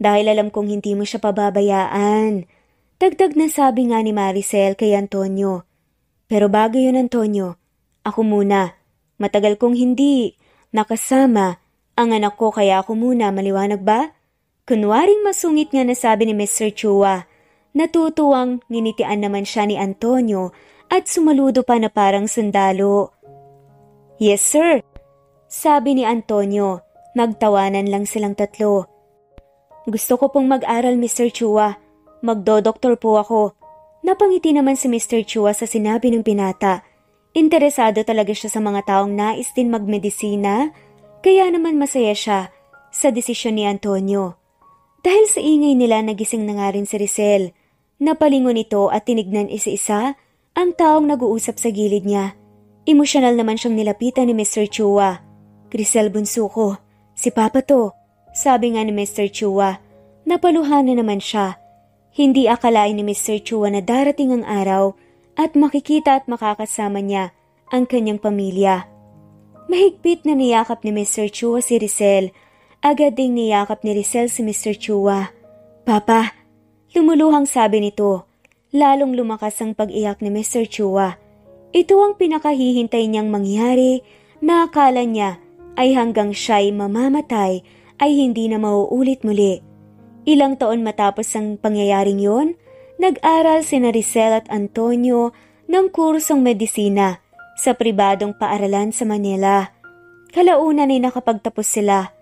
dahil alam kong hindi mo siya pababayaan. Dagdag na sabi nga ni Maricel kay Antonio. Pero bago yun, Antonio, ako muna. Matagal kong hindi nakasama ang anak ko kaya ako muna, maliwanag ba? Kunwaring masungit nga nasabi ni Mr. Chua. Natutuwang ninitian naman siya ni Antonio at sumaludo pa na parang sundalo. Yes, sir, sabi ni Antonio. Nagtawanan lang silang tatlo. Gusto ko pong mag-aral, Mr. Chua. Magdo-doktor po ako. Napangiti naman si Mr. Chua sa sinabi ng binata. Interesado talaga siya sa mga taong nais din magmedisina, kaya naman masaya siya sa desisyon ni Antonio. Dahil sa ingay nila nagising na nga rin si Rizel. Napalingon ito at tinignan isa-isa ang taong nag-uusap sa gilid niya. Emosyonal naman siyang nilapitan ni Mr. Chua. Rizel, bunso ko, si Papa to, sabi nga ni Mr. Chua. Napaluhan na naman siya. Hindi akalain ni Mr. Chua na darating ang araw at makikita at makakasama niya ang kanyang pamilya. Mahigpit na niyakap ni Mr. Chua si Rizel. Agad ding niyakap ni Rizel si Mr. Chua. Papa, lumuluhang sabi nito. Lalong lumakas ang pag-iyak ni Mr. Chua. Ito ang pinakahihintay niyang mangyari na akala niya ay hanggang siya'y mamamatay ay hindi na mauulit muli. Ilang taon matapos ang pangyayaring yon, nag-aral sina Rizel at Antonio ng kursong medisina sa pribadong paaralan sa Manila. Kalaunan ay nakapagtapos sila.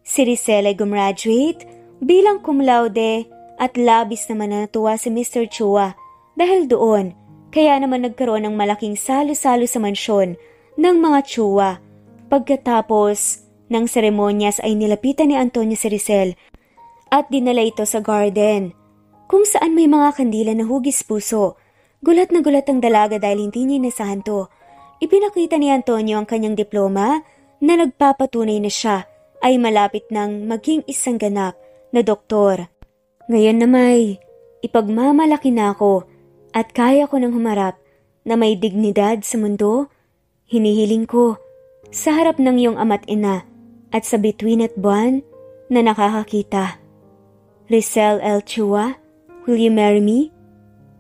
Si Rizel ay gumraduate bilang cum laude at labis naman na natuwa si Mr. Chua dahil doon, kaya naman nagkaroon ng malaking salo-salo sa mansyon ng mga Chua. Pagkatapos ng seremonyas ay nilapitan ni Antonio si Rizel at dinala ito sa garden, kung saan may mga kandila na hugis puso. Gulat na gulat ang dalaga dahil hindi niya inasahan to. Ipinakita ni Antonio ang kanyang diploma na nagpapatunay na siya ay malapit ng maging isang ganap na doktor. Ngayon na may ipagmamalaki na ako at kaya ko nang humarap na may dignidad sa mundo, hinihiling ko sa harap ng iyong ama't ina at sa bituin at buwan na nakakakita. Rizel L. Chua, will you marry me?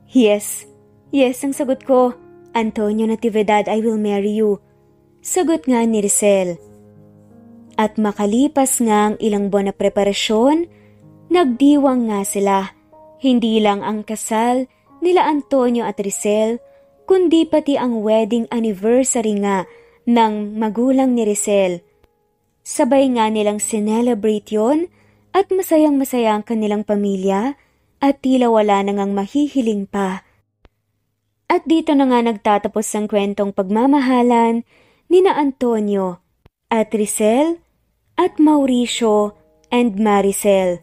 Yes, yes ang sagot ko. Antonio Natividad, I will marry you. Sagot nga ni Rizel. At makalipas nga ang ilang buwan na preparasyon, nagdiwang nga sila. Hindi lang ang kasal nila Antonio at Rizel, kundi pati ang wedding anniversary nga ng magulang ni Rizel. Sabay nga nilang sinelebrate yon at masayang-masaya ang kanilang pamilya at tila wala na ngang mahihiling pa. At dito na nga nagtatapos ang kwentong pagmamahalan nina Antonio at Rizel at Mauricio and Maricel.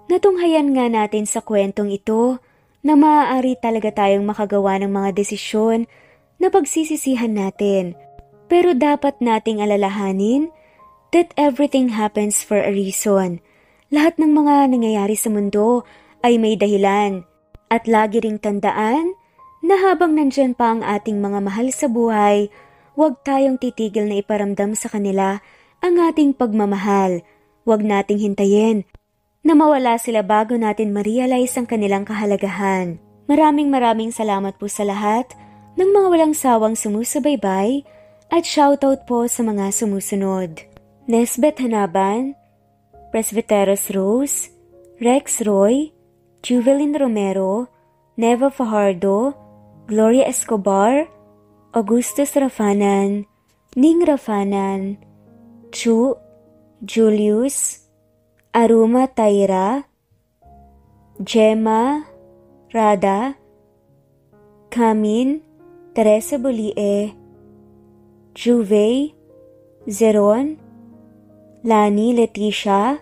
Natunghayan nga natin sa kwentong ito na maaari talaga tayong makagawa ng mga desisyon na pagsisisihan natin. Pero dapat nating alalahanin that everything happens for a reason. Lahat ng mga nangyayari sa mundo ay may dahilan. At lagi ring tandaan na habang nandyan pa ang ating mga mahal sa buhay, huwag tayong titigil na iparamdam sa kanila ang ating pagmamahal. Huwag nating hintayin na mawala sila bago natin ma-realize ang kanilang kahalagahan. Maraming salamat po sa lahat ng mga walang sawang sumusubaybay at shoutout po sa mga sumusunod. Nesbeth Hanaban, Presbyteros Rose, Rex Roy, Juvelin Romero, Neva Fajardo, Gloria Escobar, Augustus Rafanan, Ning Rafanan, Chu, Julius, Aruma Taira, Gemma, Rada, Camin, Teresa Bolie, Juve, Zeron, Lani Leticia,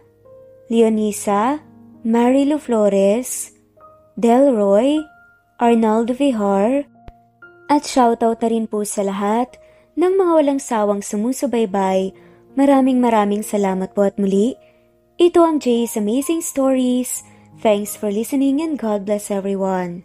Leonisa, Marilu Flores, Delroy, Arnaldo Vihar, at shoutout na rin po sa lahat ng mga walang sawang sumusubaybay. Maraming salamat po at muli. Ito ang Jay's Amazing Stories. Thanks for listening and God bless everyone.